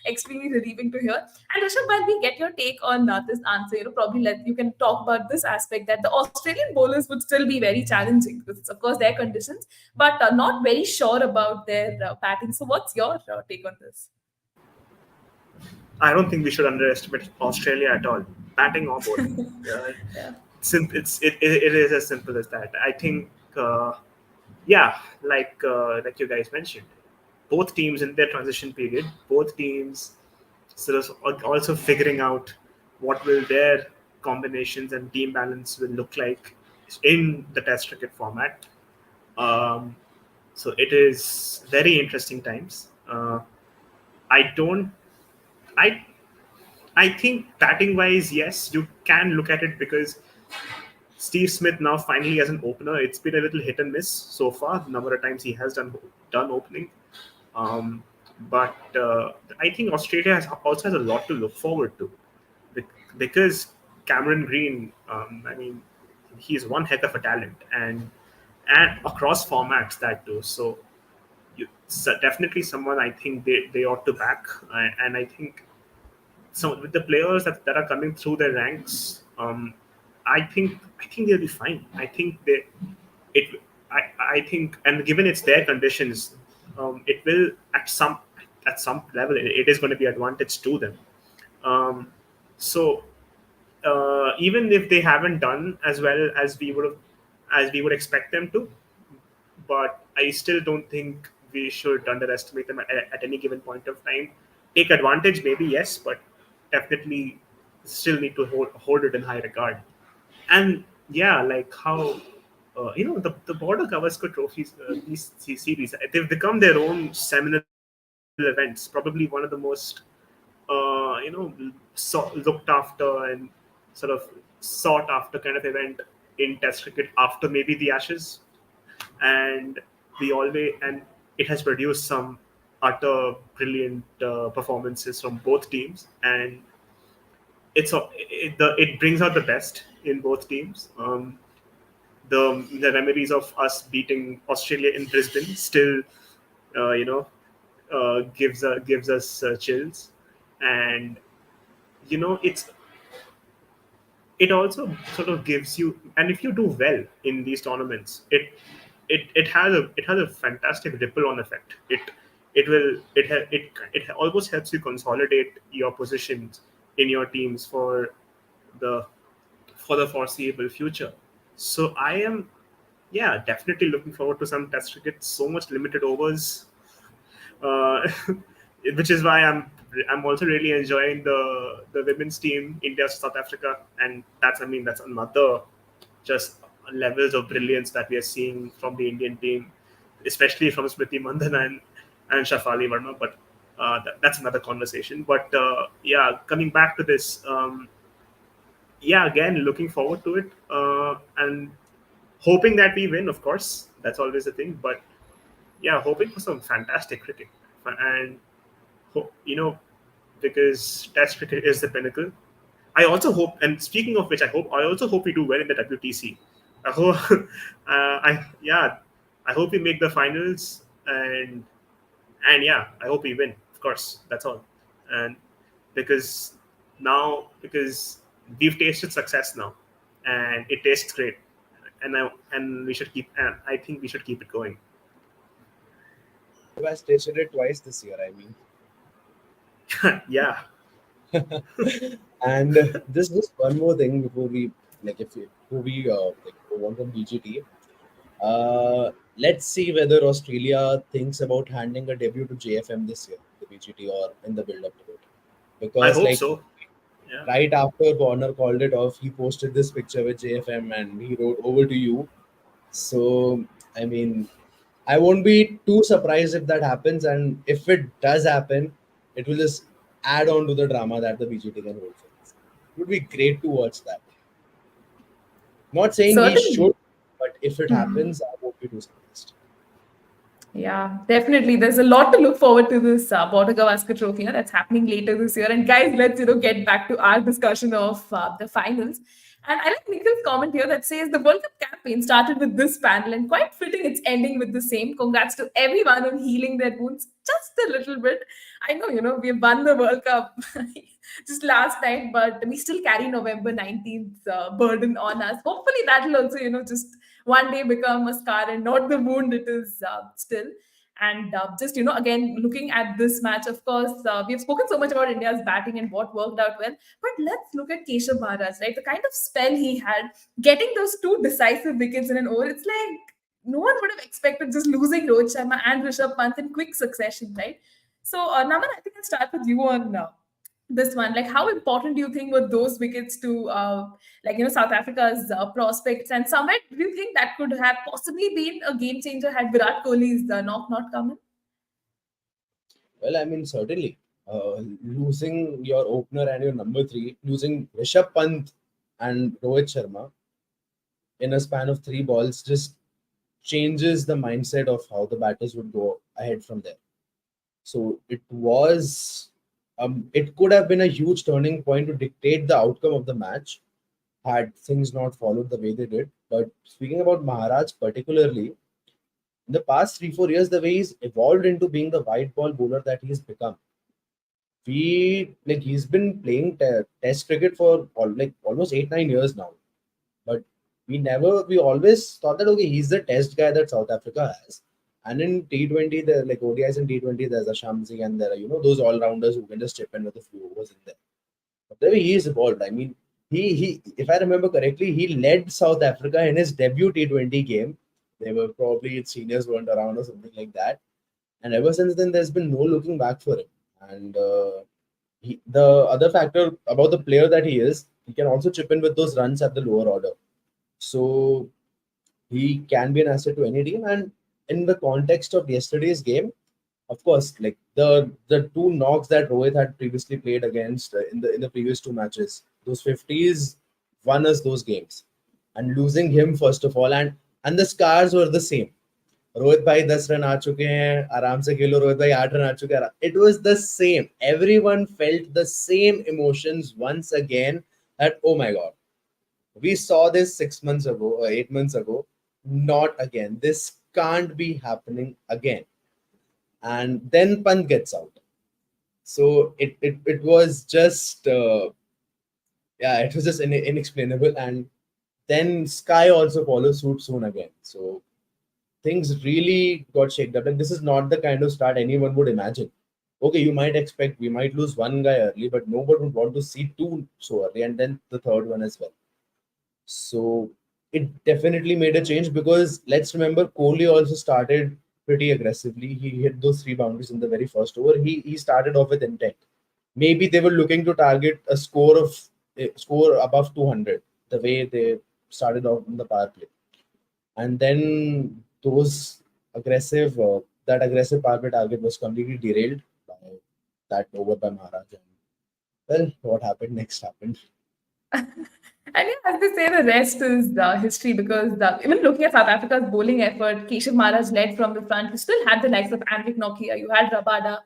A: extremely relieving to hear. And Rishabh, while we get your take on this answer, probably you can talk about this aspect that the Australian bowlers would still be very challenging because it's, of course, their conditions, but not very sure about their batting. So what's your take on this?
C: I don't think we should underestimate Australia at all, batting or bowling.
A: Yeah.
C: It is as simple as that. I think, like you guys mentioned, both teams in their transition period, both teams sort of are also figuring out what will their combinations and team balance will look like in the Test cricket format. So it is very interesting times. I don't. I think batting wise, yes, you can look at it because Steve Smith now finally as an opener. It's been a little hit and miss so far. The number of times he has done opening, but I think Australia also has a lot to look forward to because Cameron Green. I mean, he's one heck of a talent and across formats that too. So definitely someone I think they ought to back, and I think. So with the players that are coming through their ranks, I think they'll be fine. I think I think, and given it's their conditions, it will at some level it is going to be advantage to them. So even if they haven't done as well as we would expect them to, but I still don't think we should underestimate them at any given point of time. Take advantage, maybe yes, but definitely still need to hold it in high regard. And like how the Border Gavaskar trophies, these series, they've become their own seminal events. Probably one of the most looked after and sort of sought after kind of event in Test cricket after maybe the Ashes, and it has produced some utter brilliant performances from both teams, and it brings out the best in both teams. The memories of us beating Australia in Brisbane still, gives us chills, and it also sort of gives you, and if you do well in these tournaments, it has a fantastic ripple on effect. It almost helps you consolidate your positions in your teams for the foreseeable future. So I am definitely looking forward to some Test cricket. So much limited overs, which is why I'm also really enjoying the women's team, India South Africa, and that's another just levels of brilliance that we are seeing from the Indian team, especially from Smriti Mandhana and Shafali Verma. But that's another conversation. But coming back to this, yeah, again, looking forward to it, and hoping that we win. Of course, that's always the thing. But yeah, hoping for some fantastic cricket, and because Test cricket is the pinnacle. I also hope, and speaking of which, I also hope we do well in the WTC. I hope, I hope we make the finals, and yeah, I hope we win. Of course, that's all. And because because we've tasted success now, and it tastes great, and we should keep. And I think we should keep it going.
B: You guys tasted it twice this year, I mean.
C: Yeah.
B: And just one more thing before we move on from BGT. Let's see whether Australia thinks about handing a debut to JFM this year, the BGT, or in the build up to it.
C: I
B: Because
C: hope so. Yeah.
B: right after Warner called it off, he posted this picture with JFM and he wrote over to you. So I mean, I won't be too surprised if that happens, and if it does happen, it will just add on to the drama that the BGT can hold for us. It would be great to watch that. Not saying he
A: Certainly.
B: should, but if it
A: Mhm.
B: happens, I won't be too surprised.
A: Yeah, definitely. There's a lot to look forward to this Border Gavaskar Trophy that's happening later this year. And guys, let's get back to our discussion of the finals. And I like Nikhil's comment here that says the World Cup campaign started with this panel, and quite fitting it's ending with the same. Congrats to everyone on healing their wounds just a little bit. I know, we've won the World Cup just last night, but we still carry November 19th burden on us. Hopefully, that'll also, just one day become a scar and not the wound it is still. And just, again, looking at this match, of course, we've spoken so much about India's batting and what worked out well. But let's look at Keshav Maharaj, right? The kind of spell he had, getting those two decisive wickets in an over. It's like no one would have expected just losing Rohit Sharma and Rishabh Pant in quick succession, right? So, Naman, I think I'll start with you on this one. Like, how important do you think were those wickets to South Africa's prospects, and somewhere do you think that could have possibly been a game changer had Virat Kohli's knock not come in?
B: Well, I mean, certainly. Losing your opener and your number three, losing Rishabh Pant and Rohit Sharma in a span of three balls just changes the mindset of how the batters would go ahead from there. So it could have been a huge turning point to dictate the outcome of the match had things not followed the way they did. But speaking about Maharaj particularly, in the past 3-4 years, the way he's evolved into being the white ball bowler that he's become, he's been playing test cricket for almost 8-9 years now. But we always thought that okay, he's the test guy that South Africa has. And in T20, the like ODIs in T20, there's a Shamsi and there are those all rounders who can just chip in with a few overs in there. But the way he's evolved, I mean, he if I remember correctly, he led South Africa in his debut T20 game. They were probably its seniors weren't around or something like that. And ever since then, there's been no looking back for him. And the other factor about the player that he is, he can also chip in with those runs at the lower order. So he can be an asset to any team. And in the context of yesterday's game, of course, like the two knocks that Rohit had previously played against in the previous two matches, those 50s won us those games. And losing him first of all, and the scars were the same. Rohit भाई 10 run आ चुके हैं आराम से खेलो रोहित भाई 8 run आ चुके हैं it was the same. Everyone felt the same emotions once again that oh my god, we saw this 6 months ago or 8 months ago, not again, this can't be happening again. And then Pant gets out, so it was just it was just inexplainable. And then Sky also follows suit soon again, so things really got shaken up. And this is not the kind of start anyone would imagine. Okay, you might expect we might lose one guy early, but nobody would want to see two so early, and then the third one as well. So it definitely made a change because let's remember Kohli also started pretty aggressively. He hit those 3 boundaries in the very first over. He started off with intent. Maybe they were looking to target a score above 200 the way they started off in the power play. And then that aggressive power play target was completely derailed by that over by Maharaj. And well, what happened next happened.
A: And yeah, as they say, the rest is history because even looking at South Africa's bowling effort, Keshav Maharaj led from the front. You still had the likes of Anvik Nokia, you had Rabada,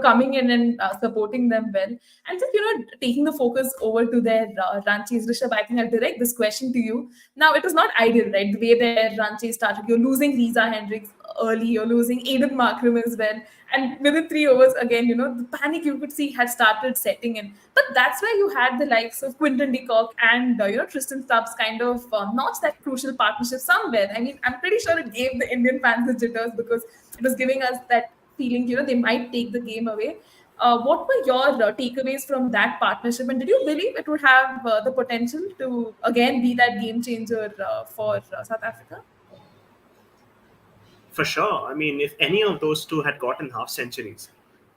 A: coming in and supporting them well. And just, taking the focus over to their run chase. Rishabh, I think I'll direct this question to you. Now, it was not ideal, right? The way their run chase started. You're losing Lisa Hendricks early, you're losing Aiden Markram as well. And within 3 overs, again, the panic you could see had started setting in. But that's where you had the likes of Quinton de Kock and Tristan Stubbs kind of notch that crucial partnership somewhere. I mean, I'm pretty sure it gave the Indian fans the jitters because it was giving us that feeling, they might take the game away. What were your takeaways from that partnership, and did you believe it would have the potential to again be that game changer for South Africa?
C: For sure. I mean, if any of those two had gotten half centuries,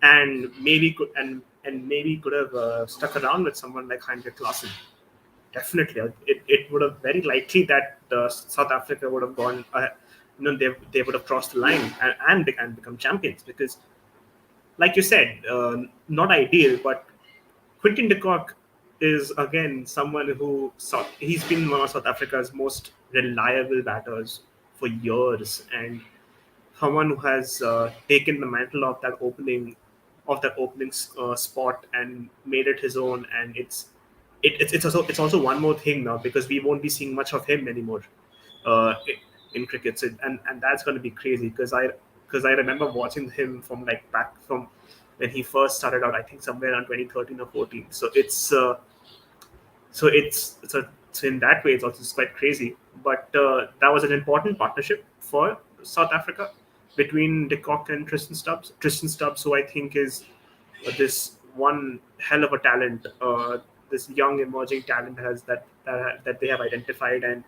C: and maybe could have stuck around with someone like Heinrich Klaassen, definitely it would have very likely that South Africa would have gone. They would have crossed the line and become champions because, like you said, not ideal, but Quinton de Kock is again someone he's been one of South Africa's most reliable batters for years, and someone who has taken the mantle of that opening spot and made it his own. And it's also one more thing now because we won't be seeing much of him anymore in cricket. So, and that's going to be crazy because I remember watching him from back from when he first started out. I think somewhere around 2013 or 14. So so in that way it's also quite crazy. But that was an important partnership for South Africa between de Kock and Tristan Stubbs. Tristan Stubbs, who I think is this one hell of a talent, this young emerging talent that they have identified, and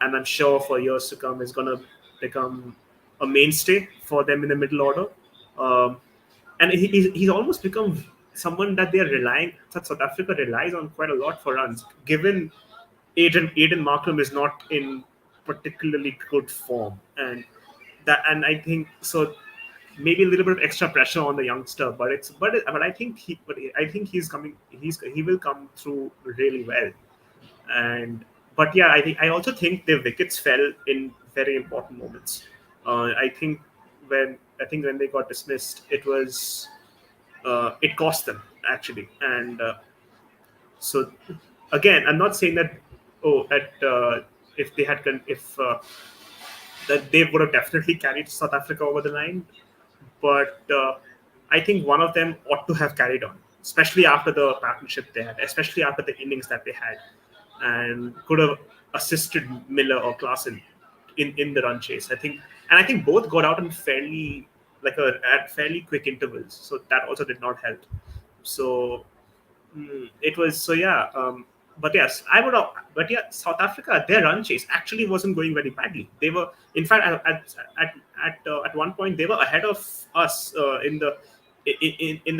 C: I'm sure for years to come is going to become a mainstay for them in the middle order. And he's almost become someone that South Africa relies on quite a lot for runs, given Aiden Markram is not in particularly good form, and I think so. Maybe a little bit of extra pressure on the youngster, but I think he's coming. He will come through really well. And but yeah, I also think their wickets fell in very important moments. I think when they got dismissed, it cost them actually. And so again, I'm not saying that if they had if that they would have definitely carried South Africa over the line, but I think one of them ought to have carried on, especially after the partnership they had, especially after the innings that they had, and could have assisted Miller or Klaassen in the run chase. I think both got out in at fairly quick intervals, so that also did not help. So it was so yeah. But yes, I would have. But yeah, South Africa, their run chase actually wasn't going very badly. They were, in fact, at one point they were ahead of us in the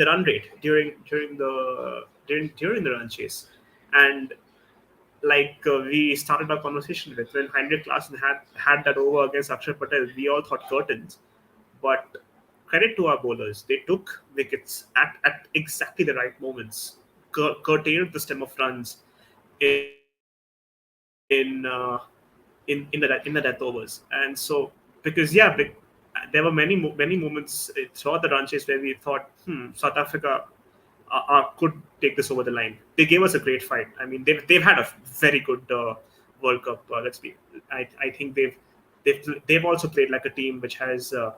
C: run rate during the run chase. And we started our conversation with, when Heinrich Klaassen had that over against Axar Patel, we all thought curtains. But credit to our bowlers, they took wickets at exactly the right moments, curtailed the stem of runs in the death overs. And so because there were many moments throughout the run chase where we thought South Africa could take this over the line. They gave us a great fight. I mean, they've had a very good World Cup. I think they've also played like a team which has a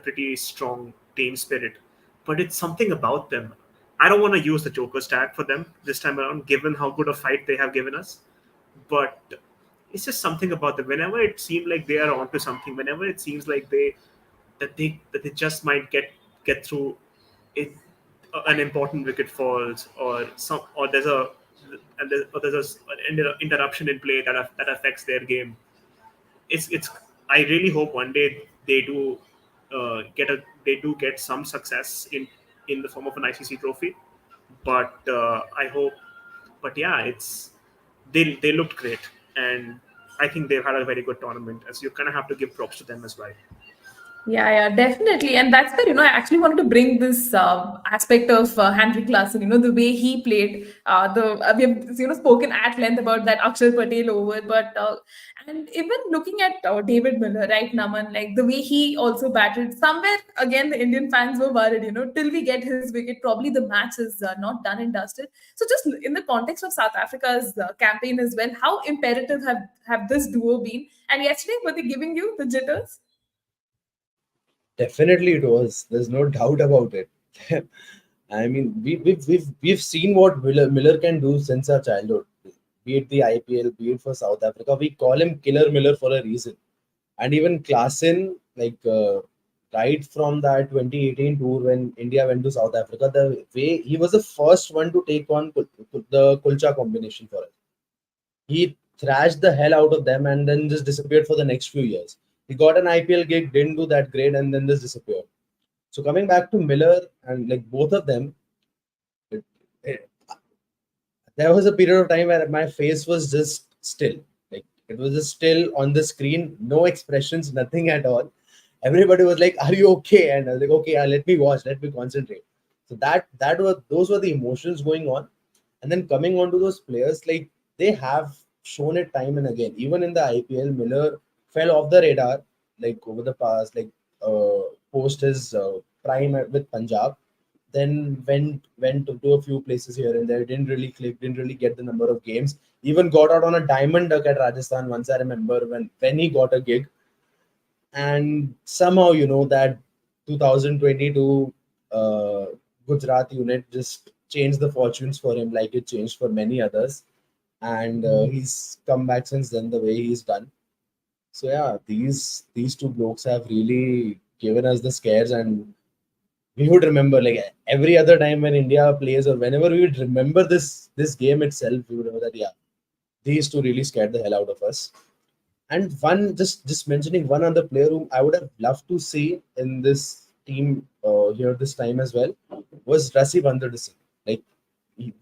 C: pretty strong team spirit. But it's something about them. I don't want to use the Joker's tag for them this time around, given how good a fight they have given us. But it's just something about them. Whenever it seemed like they are onto something, whenever it seems like they just might get through it, an important wicket falls, or there's an interruption in play that affects their game. It's I really hope one day they do get some success in the form of an ICC trophy. But I hope. But yeah, they looked great, and I think they've had a very good tournament. As you kind of have to give props to them as well.
A: Yeah, definitely. And that's where, I actually wanted to bring this aspect of Henrik Larsson, the way he played. We have, spoken at length about that Axar Patel over, and even looking at David Miller, right, Naman, like the way he also batted. Somewhere, again, the Indian fans were worried, till we get his wicket, probably the match is not done and dusted. So just in the context of South Africa's campaign as well, how imperative have this duo been? And yesterday, were they giving you the jitters?
B: Definitely, it was. There's no doubt about it. I mean, we've seen what Miller can do since our childhood. Be it the IPL, be it for South Africa, we call him Killer Miller for a reason. And even Klaassen, right from that 2018 tour when India went to South Africa, the way he was the first one to take on the Kulcha combination for us. He thrashed the hell out of them and then just disappeared for the next few years. He got an IPL gig, didn't do that great, and then just disappeared. So coming back to Miller and like both of them, it, it, there was a period of time where my face was just still. Like it was just still on the screen, no expressions, nothing at all. Everybody was like, "Are you okay?" And I was like, "Okay, let me watch, let me concentrate." So that was those were the emotions going on, and then coming on to those players, like they have shown it time and again. Even in the IPL, Miller fell off the radar like over the past, post his prime with Punjab, then went to a few places here and there, didn't really click, didn't really get the number of games, even got out on a diamond duck at Rajasthan once. I remember when he got a gig, and somehow that 2022 uh, Gujarat unit just changed the fortunes for him like it changed for many others, and he's come back since then the way he's done. So yeah, these two blokes have really given us the scares, and we would remember like every other time when India plays or whenever we would remember this game itself, we would know that yeah, these two really scared the hell out of us. And one just mentioning one other player whom I would have loved to see in this team here this time as well was Rasib Singh. Like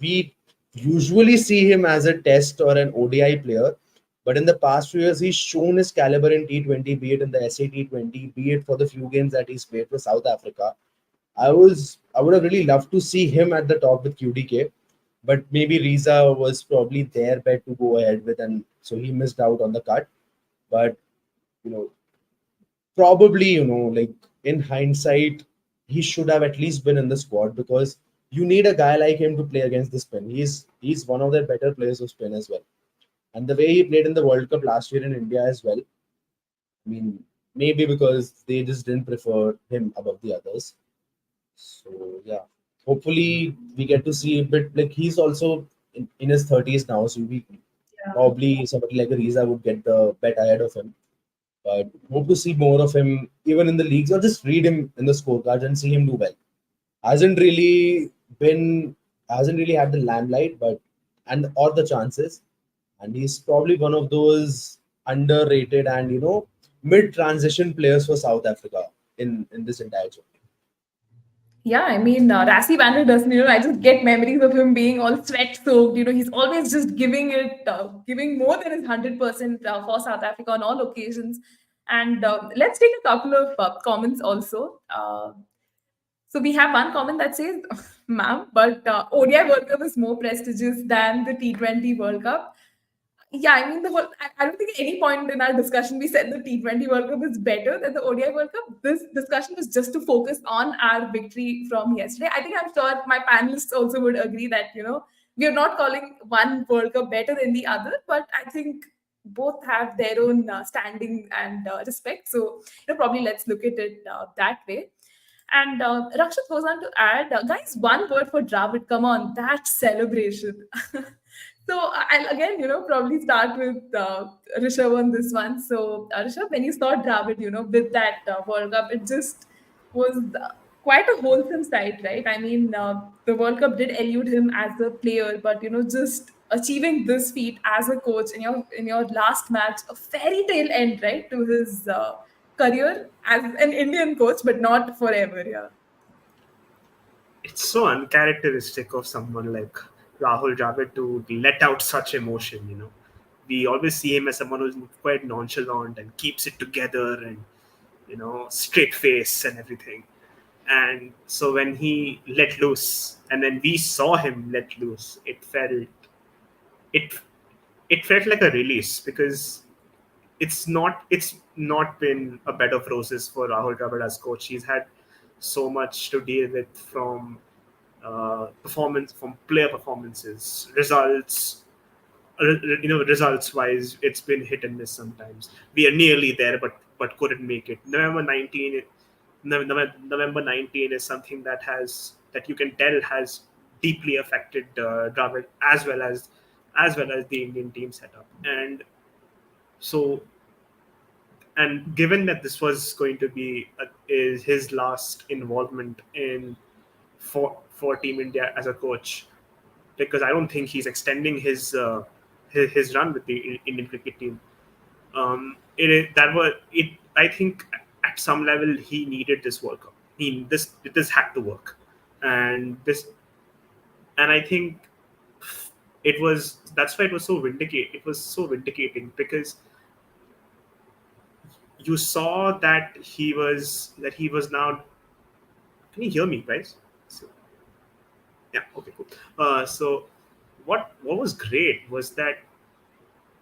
B: we usually see him as a test or an ODI player, but in the past few years he's shown his caliber in T20, be it in the SA T20, be it for the few games that he's played for South Africa. I would have really loved to see him at the top with QDK, but maybe Riza was probably their bet to go ahead with, and so he missed out on the cut. But you know, probably like in hindsight, he should have at least been in the squad because you need a guy like him to play against the spin. He's one of their better players of spin as well, and the way he played in the World Cup last year in India as well. I mean, maybe because they just didn't prefer him above the others. So yeah, hopefully we get to see a bit. Like he's also in his 30s now, so we probably somebody like Ariza would get the bet ahead of him. But hope to see more of him even in the leagues or just read him in the scorecards and see him do well. Hasn't really been hasn't really had the limelight, but and or the chances, and he's probably one of those underrated and mid transition players for South Africa in this entire journey.
A: Yeah, I mean, Rassi Vander doesn't, I just get memories of him being all sweat soaked. He's always just giving more than his 100% for South Africa on all occasions. And let's take a couple of comments also. So we have one comment that says, ma'am, but ODI World Cup is more prestigious than the T20 World Cup. Yeah, I mean, I don't think at any point in our discussion we said the T20 World Cup is better than the ODI World Cup. This discussion was just to focus on our victory from yesterday. I think I'm sure my panelists also would agree that, we are not calling one World Cup better than the other, but I think both have their own standing and respect. So, probably let's look at it that way. And Rakshit goes on to add, guys, one word for Dravid. Come on, that celebration. So I'll again, probably start with Rishabh on this one. So Rishabh, when you saw Dravid, with that World Cup, it just was quite a wholesome sight, right? I mean, the World Cup did elude him as a player, but just achieving this feat as a coach in your last match, a fairy tale end, right, to his career as an Indian coach, but not forever. Yeah.
C: It's so uncharacteristic of someone like Rahul Dravid to let out such emotion. We always see him as someone who's quite nonchalant and keeps it together, and straight face and everything. And so when he let loose, and then we saw him let loose, it it felt like a release, because it's not been a bed of roses for Rahul Dravid as coach. He's had so much to deal with from from player performances, results. Results wise, it's been hit and miss sometimes. We are nearly there, but couldn't make it. November 19 is something that you can tell has deeply affected Dravid, as well as the Indian team setup. And so, and given that this was going to be is his last involvement for Team India as a coach, because I don't think he's extending his run with the Indian cricket team. I think at some level he needed this World Cup. This had to work, and I think that's why it was so vindicating. It was so vindicating because you saw that he was now. Can you hear me, guys? Yeah. Okay. Cool. So what was great was that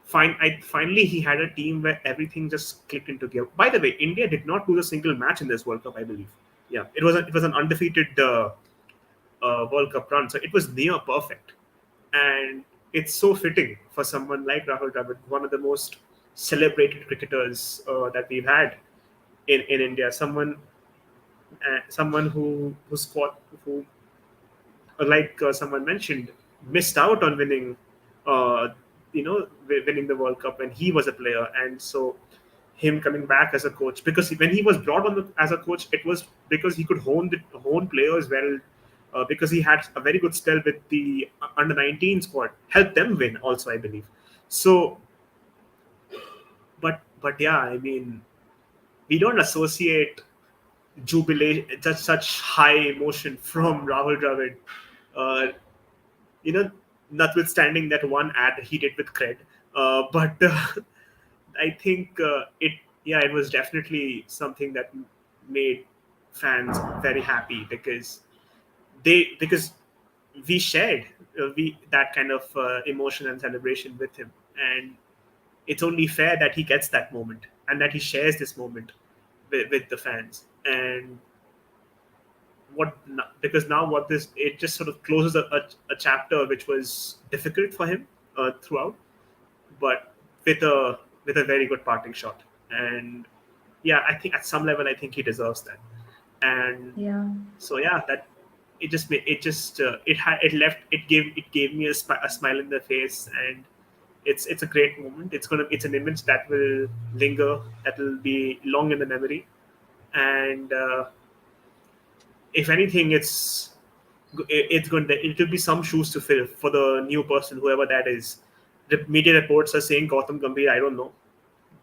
C: finally he had a team where everything just clicked into gear. By the way, India did not lose a single match in this World Cup, I believe. Yeah, it was an undefeated World Cup run, so it was near perfect, and it's so fitting for someone like Rahul Dravid, one of the most celebrated cricketers that we've had in India. Someone who like someone mentioned, missed out on winning the World Cup when he was a player. And so him coming back as a coach, because when he was brought on as a coach, it was because he could hone players well, because he had a very good spell with the under 19 squad, helped them win also, I believe. So, but yeah, I mean, we don't associate jubilation, such high emotion from Rahul Dravid. Uh, Notwithstanding that one ad he did with cred, but I think it was definitely something that made fans very happy, because we shared we that kind of emotion and celebration with him, and it's only fair that he gets that moment and that he shares this moment with the fans. And because now what this it just sort of closes a chapter which was difficult for him throughout, but with a very good parting shot. And yeah, I think at some level I think he deserves that. And
A: Yeah.
C: so yeah, that it gave me a smile in the face. And it's a great moment. It's an image that will linger, that will be long in the memory. And if anything, it will be some shoes to fill for the new person, whoever that is. The media reports are saying Gautam Gambhir. I don't know,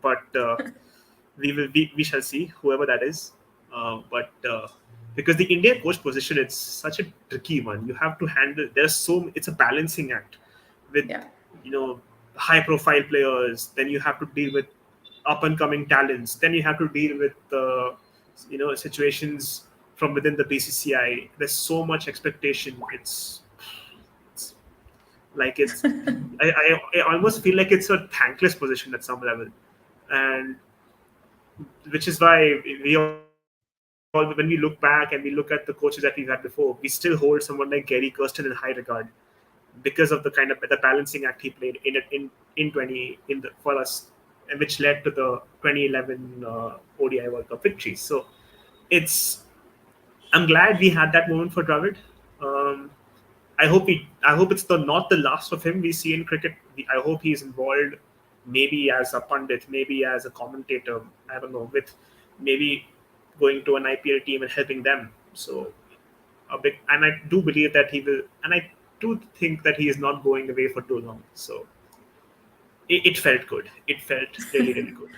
C: but we shall see whoever that is. But because the Indian coach position, it's such a tricky one. You have to handle. It's a balancing act with
A: Yeah.
C: high profile players. Then you have to deal with up and coming talents. Then you have to deal with situations from within the BCCI. There's so much expectation. It's like I almost feel like it's a thankless position at some level, and which is why when we look back and we look at the coaches that we've had before, we still hold someone like Gary Kirsten in high regard, because of the balancing act he played for us, and which led to the 2011 ODI World Cup victory. So I'm glad we had that moment for Dravid. I hope it's not the last of him we see in cricket. I hope he's involved, maybe as a pundit, maybe as a commentator. I don't know, with maybe going to an IPL team and helping them. So and I do believe that he will, and I do think that he is not going away for too long. So it felt good. It felt really, really good.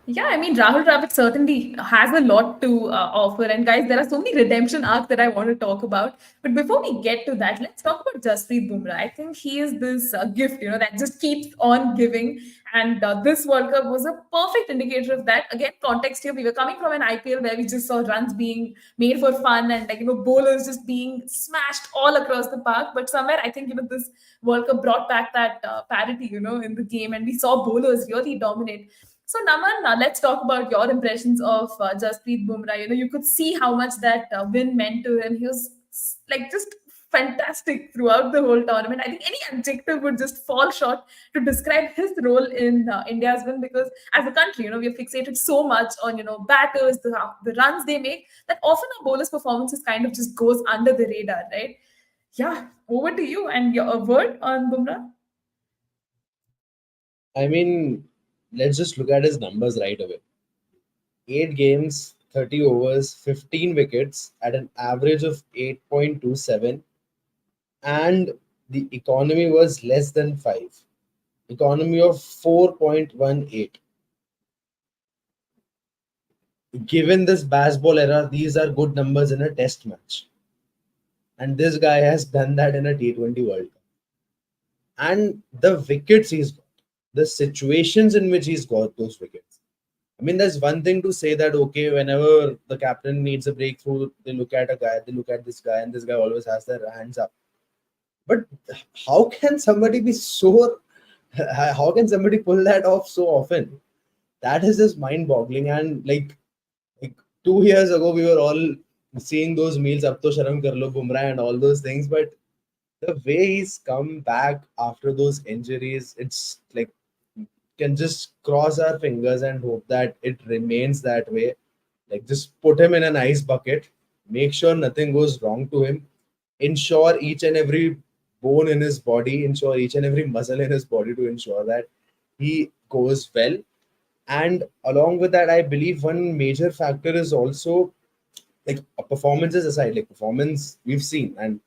A: Yeah, I mean, Rahul Dravid certainly has a lot to offer. And guys, there are so many redemption arcs that I want to talk about. But before we get to that, let's talk about Jasprit Bumrah. I think he is this gift, that just keeps on giving. And this World Cup was a perfect indicator of that. Again, context here, we were coming from an IPL where we just saw runs being made for fun and bowlers just being smashed all across the park. But somewhere, I think, this World Cup brought back that parity, in the game. And we saw bowlers really dominate. So, Naman, let's talk about your impressions of Jasprit Bumrah. You could see how much that win meant to him. He was like just fantastic throughout the whole tournament. I think any adjective would just fall short to describe his role in India's win, because as a country, we are fixated so much on batters, the runs they make, that often our bowlers' performances kind of just goes under the radar, right? Yeah, over to you and your a word on Bumrah.
B: I mean, let's just look at his numbers right away. 8 games, 30 overs, 15 wickets at an average of 8.27, and the economy was less than 5. Economy of 4.18. Given this baseball era, these are good numbers in a test match. And this guy has done that in a T20 World Cup. And the wickets he's got, the situations in which he's got those wickets. I mean, there's one thing to say that, okay, whenever the captain needs a breakthrough, they look at a guy, they look at this guy, and this guy always has their hands up. But how can somebody be so, how can somebody pull that off so often? That is just mind boggling. And like 2 years ago, we were all seeing those meals, Ab to Sharam Kar Lo, Bumrah, and all those things. But the way he's come back after those injuries, it's like, can just cross our fingers and hope that it remains that way. Like, just put him in an ice bucket, make sure nothing goes wrong to him, ensure each and every bone in his body, ensure each and every muscle in his body to ensure that he goes well. And along with that, I believe one major factor is also, like, performances aside, like performance we've seen, and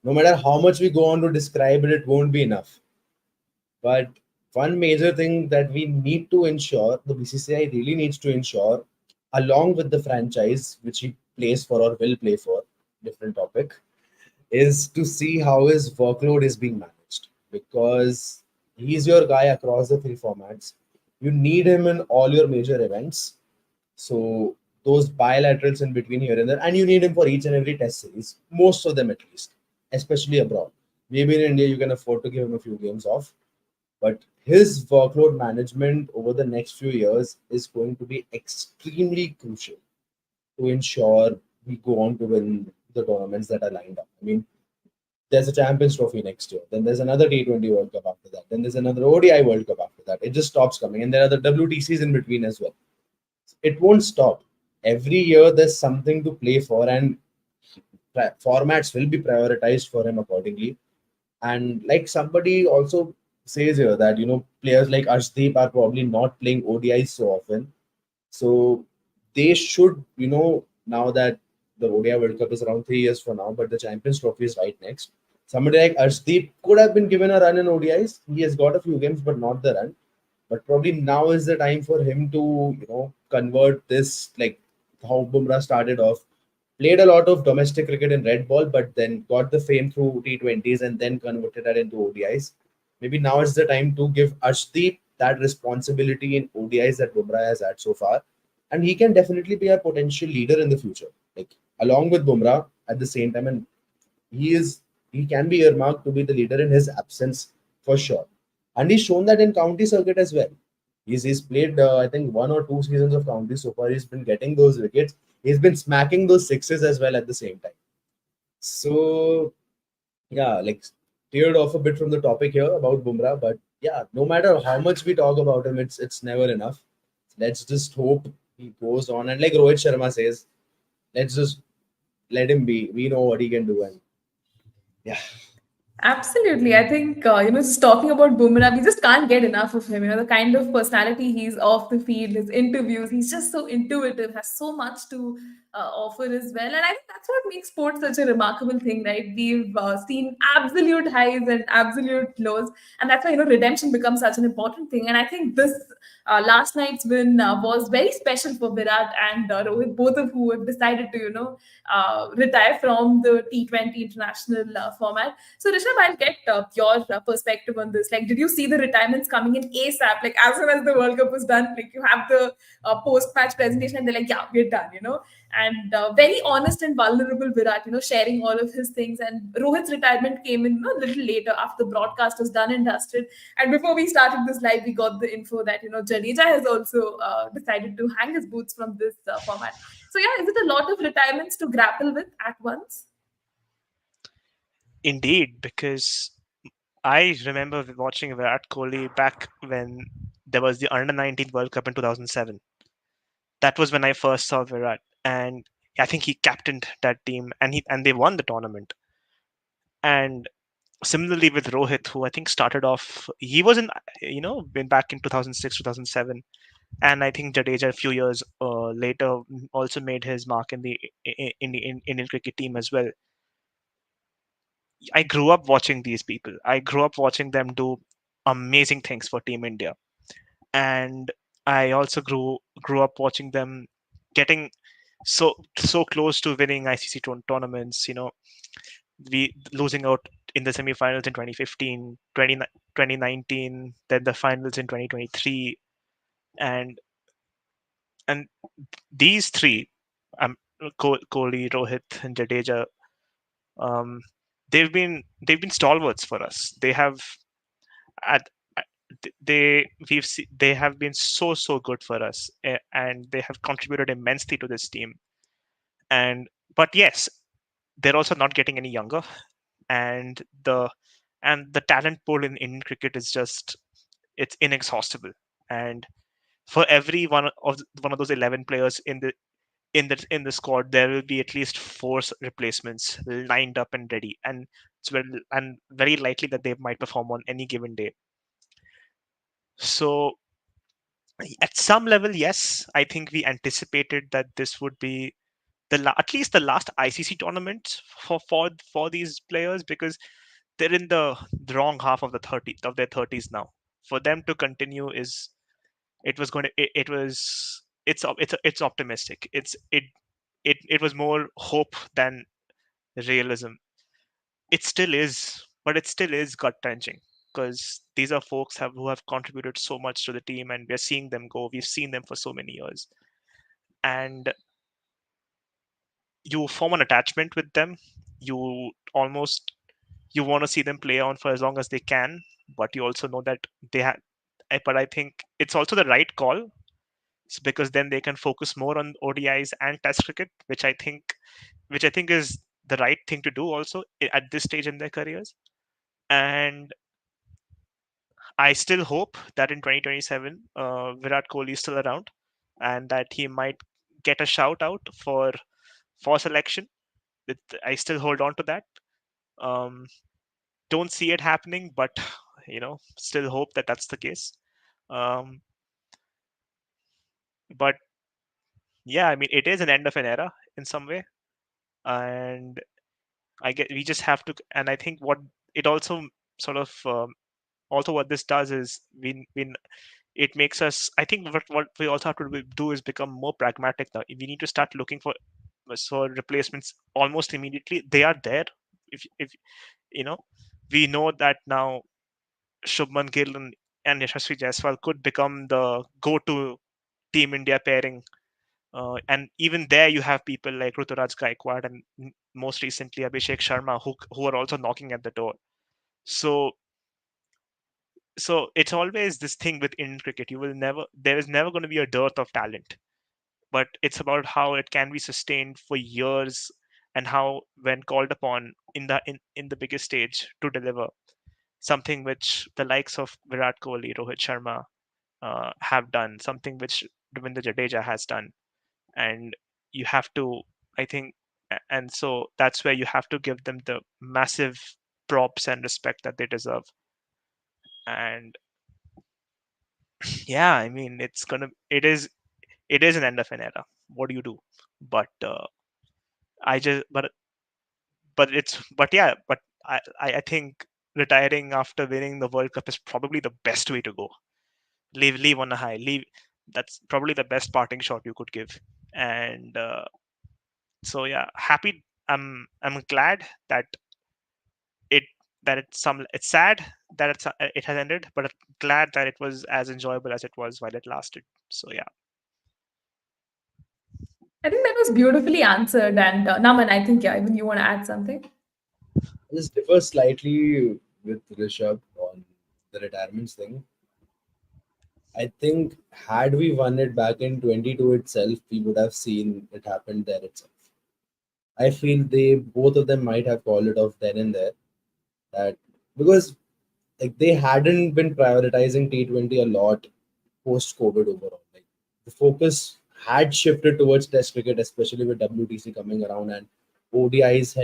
B: no matter how much we go on to describe it, it won't be enough. But one major thing that we need to ensure, the BCCI really needs to ensure, along with the franchise, which he plays for or will play for, different topic, is to see how his workload is being managed. Because he's your guy across the 3 formats. You need him in all your major events. So those bilaterals in between here and there, and you need him for each and every test series, most of them at least, especially abroad. Maybe in India, you can afford to give him a few games off, but his workload management over the next few years is going to be extremely crucial to ensure we go on to win the tournaments that are lined up. I mean, there's a Champions Trophy next year, then there's another T20 World Cup after that, then there's another ODI World Cup after that. It just stops coming, and there are the WTCs in between as well. It won't stop. Every year there's something to play for, and formats will be prioritized for him accordingly. And like somebody also says here that players like Arshdeep are probably not playing ODIs so often, so they should, now that the ODI World Cup is around 3 years from now, but the Champions Trophy is right next. Somebody like Arshdeep could have been given a run in ODIs. He has got a few games, but not the run. But probably now is the time for him to, convert this, like how Bumrah started off. Played a lot of domestic cricket in red ball, but then got the fame through T20s and then converted that into ODIs. Maybe now is the time to give Arshdeep that responsibility in ODIs that Bumrah has had so far. And he can definitely be a potential leader in the future, like along with Bumrah at the same time. And he can be earmarked to be the leader in his absence for sure. And he's shown that in county circuit as well. He's played, I think, 1 or 2 seasons of county so far. He's been getting those wickets. He's been smacking those sixes as well at the same time. So, yeah, like, teared off a bit from the topic here about Bumrah. But yeah, no matter how much we talk about him, it's never enough. Let's just hope he goes on. And like Rohit Sharma says, let's just let him be. We know what he can do. And yeah.
A: Absolutely. I think, just talking about Bumrah, we just can't get enough of him. The kind of personality he's off the field, his interviews, he's just so intuitive, has so much to offer as well. And I think that's what makes sports such a remarkable thing, right? We've seen absolute highs and absolute lows. And that's why, redemption becomes such an important thing. And I think this last night's win was very special for Virat and Rohit, both of who have decided to, retire from the T20 international format. So, Rishabh, I'll get your perspective on this. Like, did you see the retirements coming in ASAP? Like, as soon as the World Cup was done, like, you have the post-match presentation, and they're like, "Yeah, we're done." And very honest and vulnerable Virat, sharing all of his things. And Rohit's retirement came in a little later after the broadcast was done and dusted. And before we started this live, we got the info that Jadeja has also decided to hang his boots from this format. So, yeah, is it a lot of retirements to grapple with at once?
E: Indeed, because I remember watching Virat Kohli back when there was the Under 19 World Cup in 2007. That was when I first saw Virat, and I think he captained that team, and they won the tournament. And similarly with Rohit, who I think started off, he was been back in 2006, 2007, and I think Jadeja a few years later also made his mark in the Indian cricket team as well. I grew up watching these people. I grew up watching them do amazing things for Team India, and I also grew up watching them getting so close to winning ICC tournaments. We losing out in the semi-finals in 2015, 2019, then the finals in 2023, and these three, Kohli, Rohit, and Jadeja, um, they've been stalwarts for us. They have at they have been so good for us, and they have contributed immensely to this team. But yes, they're also not getting any younger, and the talent pool in Indian cricket is just, it's inexhaustible. And for every one of those 11 players in the squad, there will be at least four replacements lined up and ready, and very likely that they might perform on any given day. So at some level, yes, I think we anticipated that this would be at least the last ICC tournament for these players, because they're in the wrong half of their 30s now. For them to continue it's optimistic. It was more hope than realism. It still is, but it still is gut wrenching, because these are folks who have contributed so much to the team, and we're seeing them go. We've seen them for so many years, and you form an attachment with them. You almost you want to see them play on for as long as they can, but you also know that they have. But I think it's also the right call, because then they can focus more on ODIs and Test cricket, which I think is the right thing to do also at this stage in their careers. And I still hope that in 2027, Virat Kohli is still around, and that he might get a shout out for selection. I still hold on to that. Um, don't see it happening, but still hope that that's the case. Um, but yeah, I mean, it is an end of an era in some way, and we just have to. And I think what it also sort of also what this does is it makes us. I think what we also have to do is become more pragmatic now. We need to start looking for replacements almost immediately. They are there. If we know that now Shubman Gill and Yashasvi Jaiswal could become the go-to Team India pairing. And even there, you have people like Ruturaj Gaikwad and most recently Abhishek Sharma, who are also knocking at the door. So it's always this thing with Indian cricket. There is never going to be a dearth of talent, but it's about how it can be sustained for years, and how, when called upon in the biggest stage to deliver, something which the likes of Virat Kohli, Rohit Sharma have done, something which Ravindra Jadeja has done. And you have to, I think, and so that's where you have to give them the massive props and respect that they deserve. And yeah, I mean, it is an end of an era. What do you do? But I just but yeah, but I think retiring after winning the World Cup is probably the best way to go. Leave on a high. That's probably the best parting shot you could give. And so yeah, happy. I'm glad that it it's sad that it has ended, but I'm glad that it was as enjoyable as it was while it lasted. So yeah.
A: I think that was beautifully answered. And Naman, I think, yeah, even you want to add something?
B: I just differ slightly with Rishabh on the retirements thing. I think had we won it back in 22 itself, we would have seen it happen there itself. I feel both of them might have called it off then and there. That because like they hadn't been prioritizing T20 a lot post COVID overall. Like the focus had shifted towards Test cricket, especially with WTC coming around, and ODIs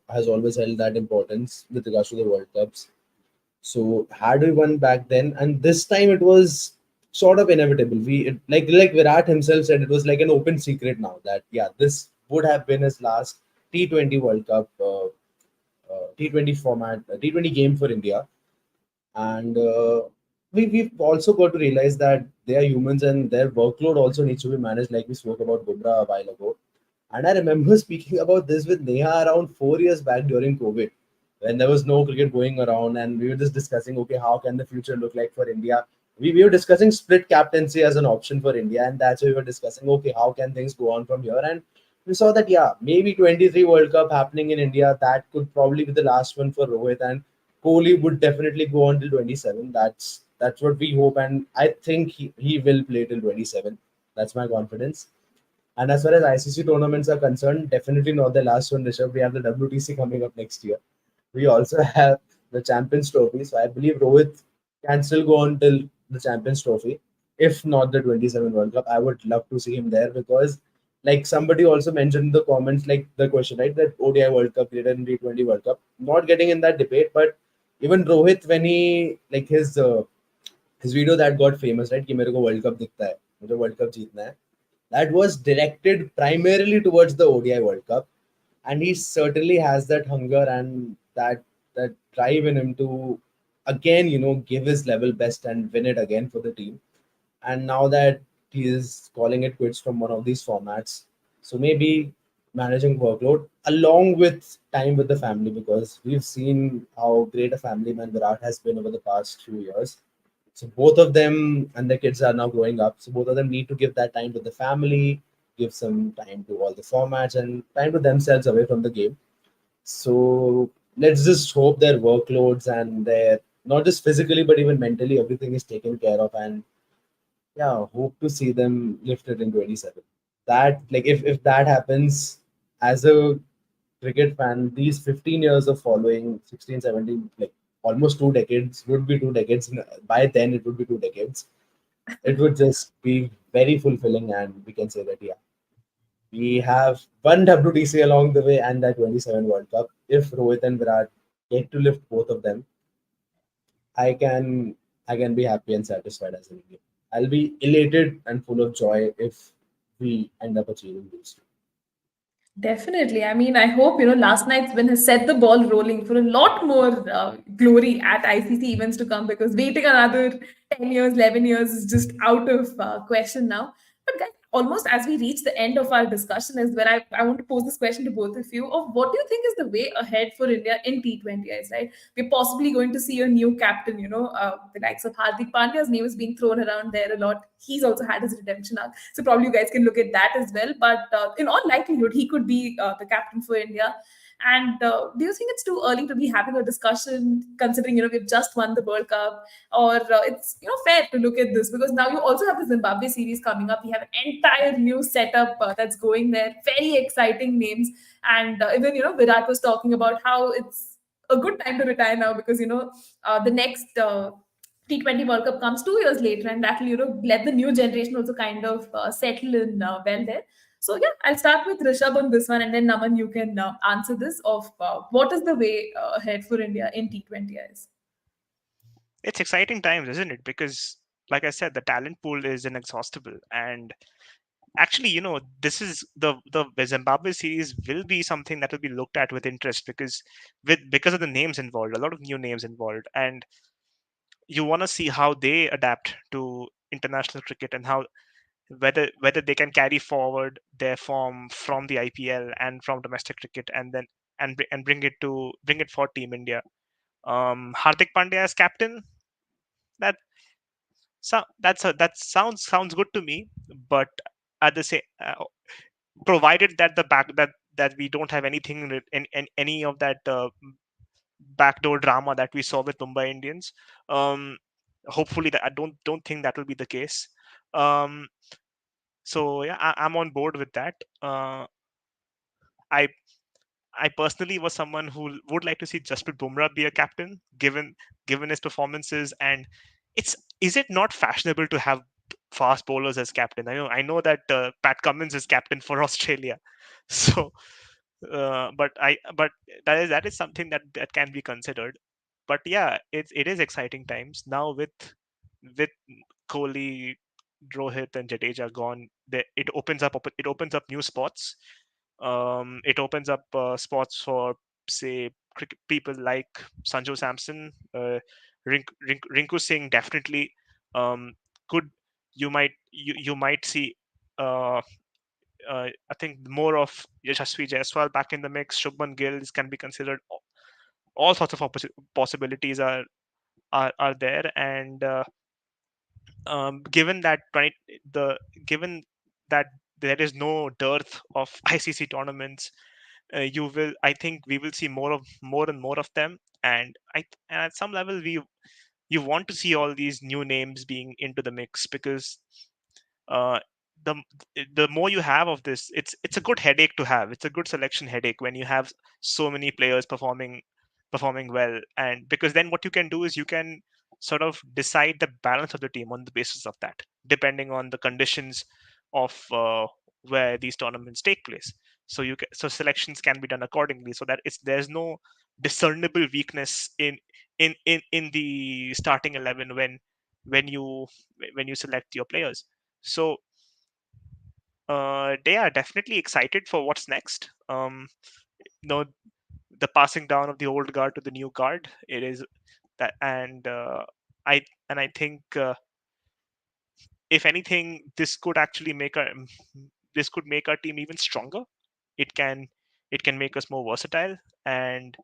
B: has always held that importance with regards to the World Cups. So had we won back then, and this time it was sort of inevitable. Like Virat himself said, it was like an open secret now that yeah, this would have been his last T20 World Cup, T20 format, T20 game for India, and we've also got to realize that they are humans and their workload also needs to be managed, like we spoke about Bumrah a while ago. And I remember speaking about this with Neha around 4 years back during COVID, when there was no cricket going around, and we were just discussing, okay, how can the future look like for India? We were discussing split captaincy as an option for India, and that's why we were discussing, okay, how can things go on from here? And we saw that, yeah, maybe 23 World Cup happening in India, that could probably be the last one for Rohit, and Kohli would definitely go on till 27. That's what we hope, and I think he will play till 27. That's my confidence. And as far as ICC tournaments are concerned, definitely not the last one, Rishabh. We have the WTC coming up next year. We also have the Champions Trophy. So I believe Rohit can still go on till the Champions Trophy, if not the 27 World Cup. I would love to see him there because, like somebody also mentioned in the comments, like the question, right, that ODI World Cup greater than T20 World Cup. Not getting in that debate, but even Rohit, when he like his video that got famous, right, कि मेरे को World Cup दिखता है, मुझे World Cup जीतना है, that was directed primarily towards the ODI World Cup, and he certainly has that hunger and that drive in him to again, give his level best and win it again for the team. And now that he is calling it quits from one of these formats, so maybe managing workload along with time with the family, because we've seen how great a family man Virat has been over the past few years. So both of them and their kids are now growing up. So both of them need to give that time to the family, give some time to all the formats and time to themselves away from the game. So let's just hope their workloads and their not just physically but even mentally everything is taken care of, and yeah, hope to see them lifted in 27. That like if that happens, as a cricket fan, these 15 years of following, 16, 17, like almost 2 decades, would be 2 decades. By then, it would be 2 decades. It would just be very fulfilling, and we can say that, yeah, we have one WTC along the way and that 27 World Cup. If Rohit and Virat get to lift both of them, I can I can be happy and satisfied as an Indian. I'll be elated and full of joy if we end up achieving these two.
A: Definitely. I mean, I hope, last night's win has set the ball rolling for a lot more glory at ICC events to come, because waiting another 10 years, 11 years is just out of question now. But guys, almost as we reach the end of our discussion is where I want to pose this question to both of you of what do you think is the way ahead for India in T20 guys, right? We're possibly going to see a new captain, the likes of Hardik Pandya's name is being thrown around there a lot. He's also had his redemption arc. So probably you guys can look at that as well. But in all likelihood, he could be the captain for India. And do you think it's too early to be having a discussion, considering we've just won the World Cup, or it's fair to look at this because now you also have the Zimbabwe series coming up. We have an entire new setup that's going there, very exciting names, and even Virat was talking about how it's a good time to retire now because the next. T20 World Cup comes 2 years later, and that will let the new generation also kind of settle in well there. So yeah, I'll start with Rishabh on this one, and then Naman, you can answer this of what is the way ahead for India in T20s.
E: It's exciting times, isn't it? Because, like I said, the talent pool is inexhaustible, and actually, this is the Zimbabwe series will be something that will be looked at with interest because of the names involved, a lot of new names involved, and you want to see how they adapt to international cricket and how whether they can carry forward their form from the IPL and from domestic cricket, and then and bring it for Team India. Hardik Pandya as captain, that that sounds good to me, but at the same provided that the back that we don't have anything in any of that backdoor drama that we saw with Mumbai Indians. Hopefully, that I don't think that will be the case. Um, so yeah, I'm on board with that. I I personally was someone who would like to see Jasprit Bumrah be a captain, given his performances. And is it not fashionable to have fast bowlers as captain? I know that Pat Cummins is captain for Australia, so but that is something that can be considered. But yeah, it is exciting times now with Kohli, Rohit, and Jadeja gone. It opens up new spots. It opens up spots for, say, people like Sanju Samson, Rinku Singh. Definitely could you might see. I think more of Yashasvi Jaiswal back in the mix. Shubman Gill can be considered. All sorts of possibilities are there, and given that given that there is no dearth of ICC tournaments, I think we will see more and more of them, and at some level you want to see all these new names being into the mix, because uh, the the more you have of this, it's a good headache to have. It's a good selection headache when you have so many players performing well, and because then what you can do is you can sort of decide the balance of the team on the basis of that, depending on the conditions of where these tournaments take place. So selections can be done accordingly, so that there's no discernible weakness in the starting 11 when you when you select your players. So they are definitely excited for what's next. No, the passing down of the old guard to the new guard. It is that, I I think if anything, this could make our team even stronger. It can it can make us more versatile, and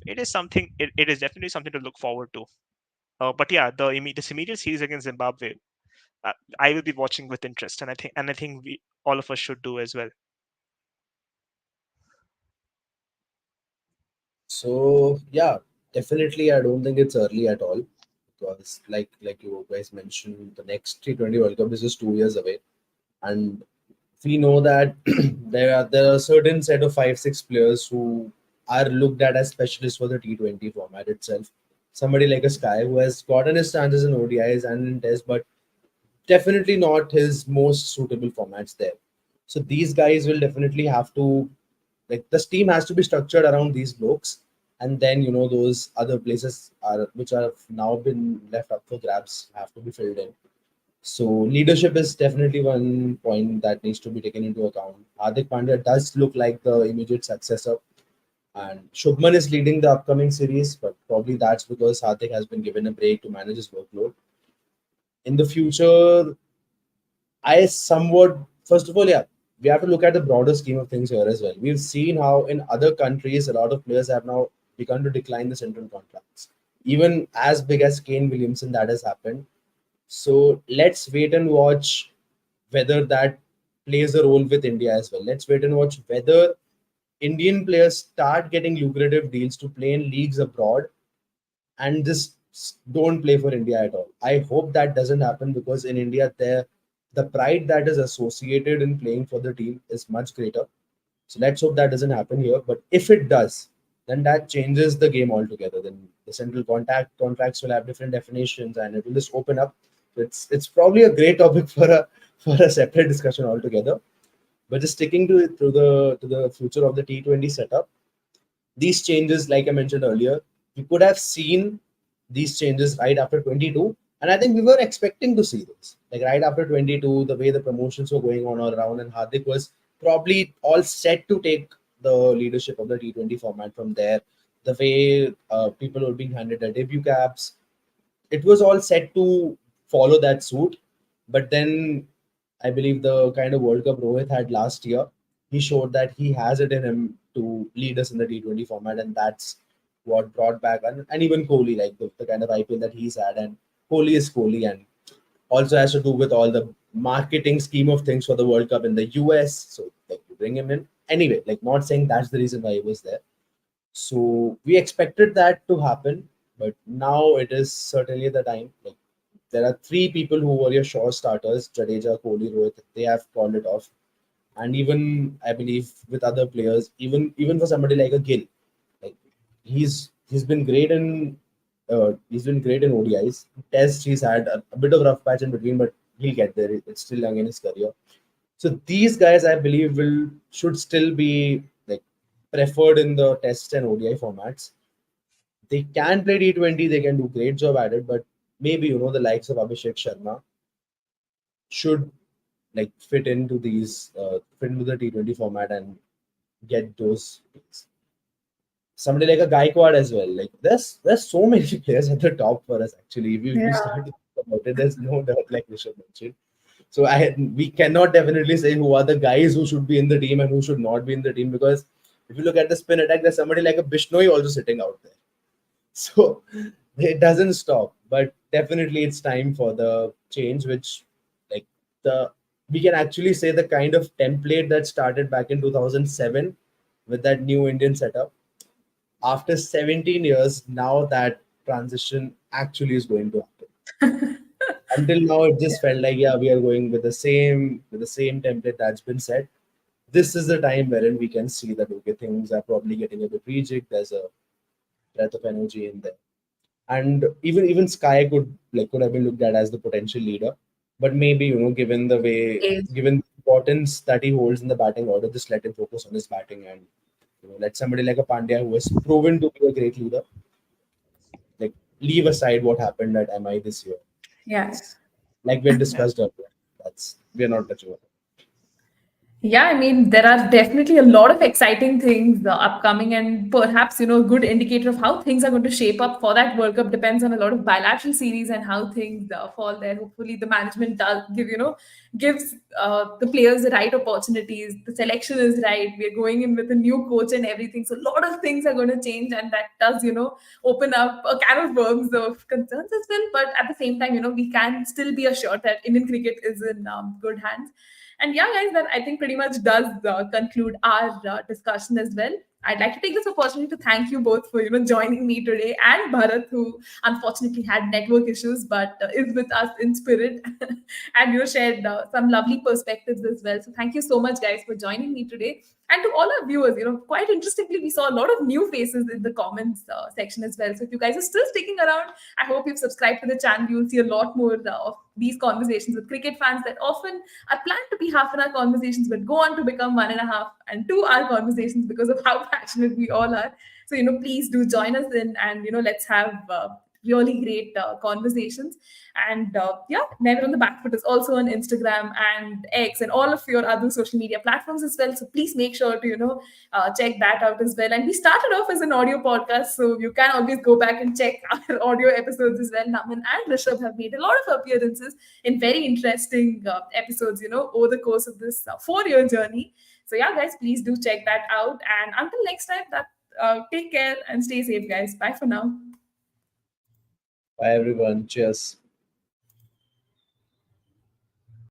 E: it is definitely something to look forward to. But yeah, this immediate series against Zimbabwe, I will be watching with interest, and I think we all of us should do as well.
B: So yeah, definitely I don't think it's early at all, because like you guys mentioned, the next T20 World Cup is just 2 years away, and we know that there are certain set of 5-6 players who are looked at as specialists for the T20 format itself. Somebody like a Sky who has gotten his chances in ODIs and in Tests, but definitely not his most suitable formats there. So these guys will definitely have to, like, this team has to be structured around these blokes, and then those other places are which are now been left up for grabs have to be filled in. So leadership is definitely one point that needs to be taken into account. Hardik Pandya does look like the immediate successor, and Shubman is leading the upcoming series, but probably that's because Hardik has been given a break to manage his workload. In the future, I somewhat, first of all, yeah, we have to look at the broader scheme of things here as well. We've seen how in other countries, a lot of players have now begun to decline the central contracts. Even as big as Kane Williamson, that has happened. So let's wait and watch whether that plays a role with India as well. Let's wait and watch whether Indian players start getting lucrative deals to play in leagues abroad and just don't play for India at all. I hope that doesn't happen, because in India, the pride that is associated in playing for the team is much greater. So let's hope that doesn't happen here. But if it does, then that changes the game altogether. Then the central contracts will have different definitions, and it will just open up. So it's probably a great topic for a separate discussion altogether. But just sticking to it, to the future of the T20 setup, these changes, like I mentioned earlier, we could have seen these changes right after 22, and I think we were expecting to see this. Like right after 22, the way the promotions were going on all around, and Hardik was probably all set to take the leadership of the T20 format from there. The way people were being handed their debut caps, it was all set to follow that suit. But then I believe the kind of World Cup Rohit had last year, he showed that he has it in him to lead us in the T20 format, and that's what brought back, and even Kohli, like the kind of IPL that he's had. And Kohli is Kohli, and also has to do with all the marketing scheme of things for the World Cup in the US. So, like, you bring him in. Anyway, like, not saying that's the reason why he was there. So, we expected that to happen, but now it is certainly the time. Like, there are three people who were your sure starters: Jadeja, Kohli, Rohit. They have called it off, and even I believe with other players, even for somebody like a Gill, like he's been great in ODIs. Test, he's had a bit of rough patch in between, but he'll get there. It's still young in his career. So these guys, I believe, will should still be like preferred in the Test and ODI formats. They can play T20, they can do great job at it, but maybe the likes of Abhishek Sharma should like fit into the T20 format and get those picks. Somebody like a Gaikwad as well. Like there's so many players at the top for us actually. If we start to think about it, there's no doubt, like Rishabh mentioned. So we cannot definitely say who are the guys who should be in the team and who should not be in the team, because if you look at the spin attack, there's somebody like a Bishnoi also sitting out there. So it doesn't stop. But definitely it's time for the change, which like the we can actually say the kind of template that started back in 2007 with that new Indian setup. After 17 years, now that transition actually is going to happen. Until now, it just felt like, yeah, we are going with the same template that's been set. This is the time wherein we can see that, okay, things are probably getting a bit rejigged. There's a breath of energy in there, and even Sky could have been looked at as the potential leader, but maybe given the importance that he holds in the batting order, just let him focus on his batting, and let somebody like a Pandya, who has proven to be a great leader, like leave aside what happened at MI this year.
A: Yes.
B: Like we had discussed earlier, we're not touching on it.
A: Yeah, I mean, there are definitely a lot of exciting things upcoming, and perhaps, a good indicator of how things are going to shape up for that World Cup depends on a lot of bilateral series and how things fall there. Hopefully, the management does gives the players the right opportunities. The selection is right. We are going in with a new coach and everything. So, a lot of things are going to change, and that does, open up a can of worms of concerns as well. But at the same time, we can still be assured that Indian cricket is in good hands. And yeah, guys, that I think pretty much does conclude our discussion as well. I'd like to take this opportunity to thank you both for joining me today, and Bharat, who unfortunately had network issues but is with us in spirit, and shared some lovely perspectives as well. So thank you so much, guys, for joining me today. And to all our viewers, quite interestingly, we saw a lot of new faces in the comments section as well. So if you guys are still sticking around, I hope you've subscribed to the channel. You'll see a lot more of these conversations with cricket fans that often are planned to be half an hour conversations, but go on to become 1.5 and 2 hour conversations because of how passionate we all are. So, please do join us in, and, let's have really great conversations. And yeah, Never on the Back Foot is also on Instagram and X and all of your other social media platforms as well. So please make sure to check that out as well. And we started off as an audio podcast, so you can always go back and check our audio episodes as well. Naman and Rishabh have made a lot of appearances in very interesting episodes, over the course of this 4-year journey. So yeah, guys, please do check that out. And until next time, take care and stay safe, guys. Bye for now.
B: Bye everyone. Cheers.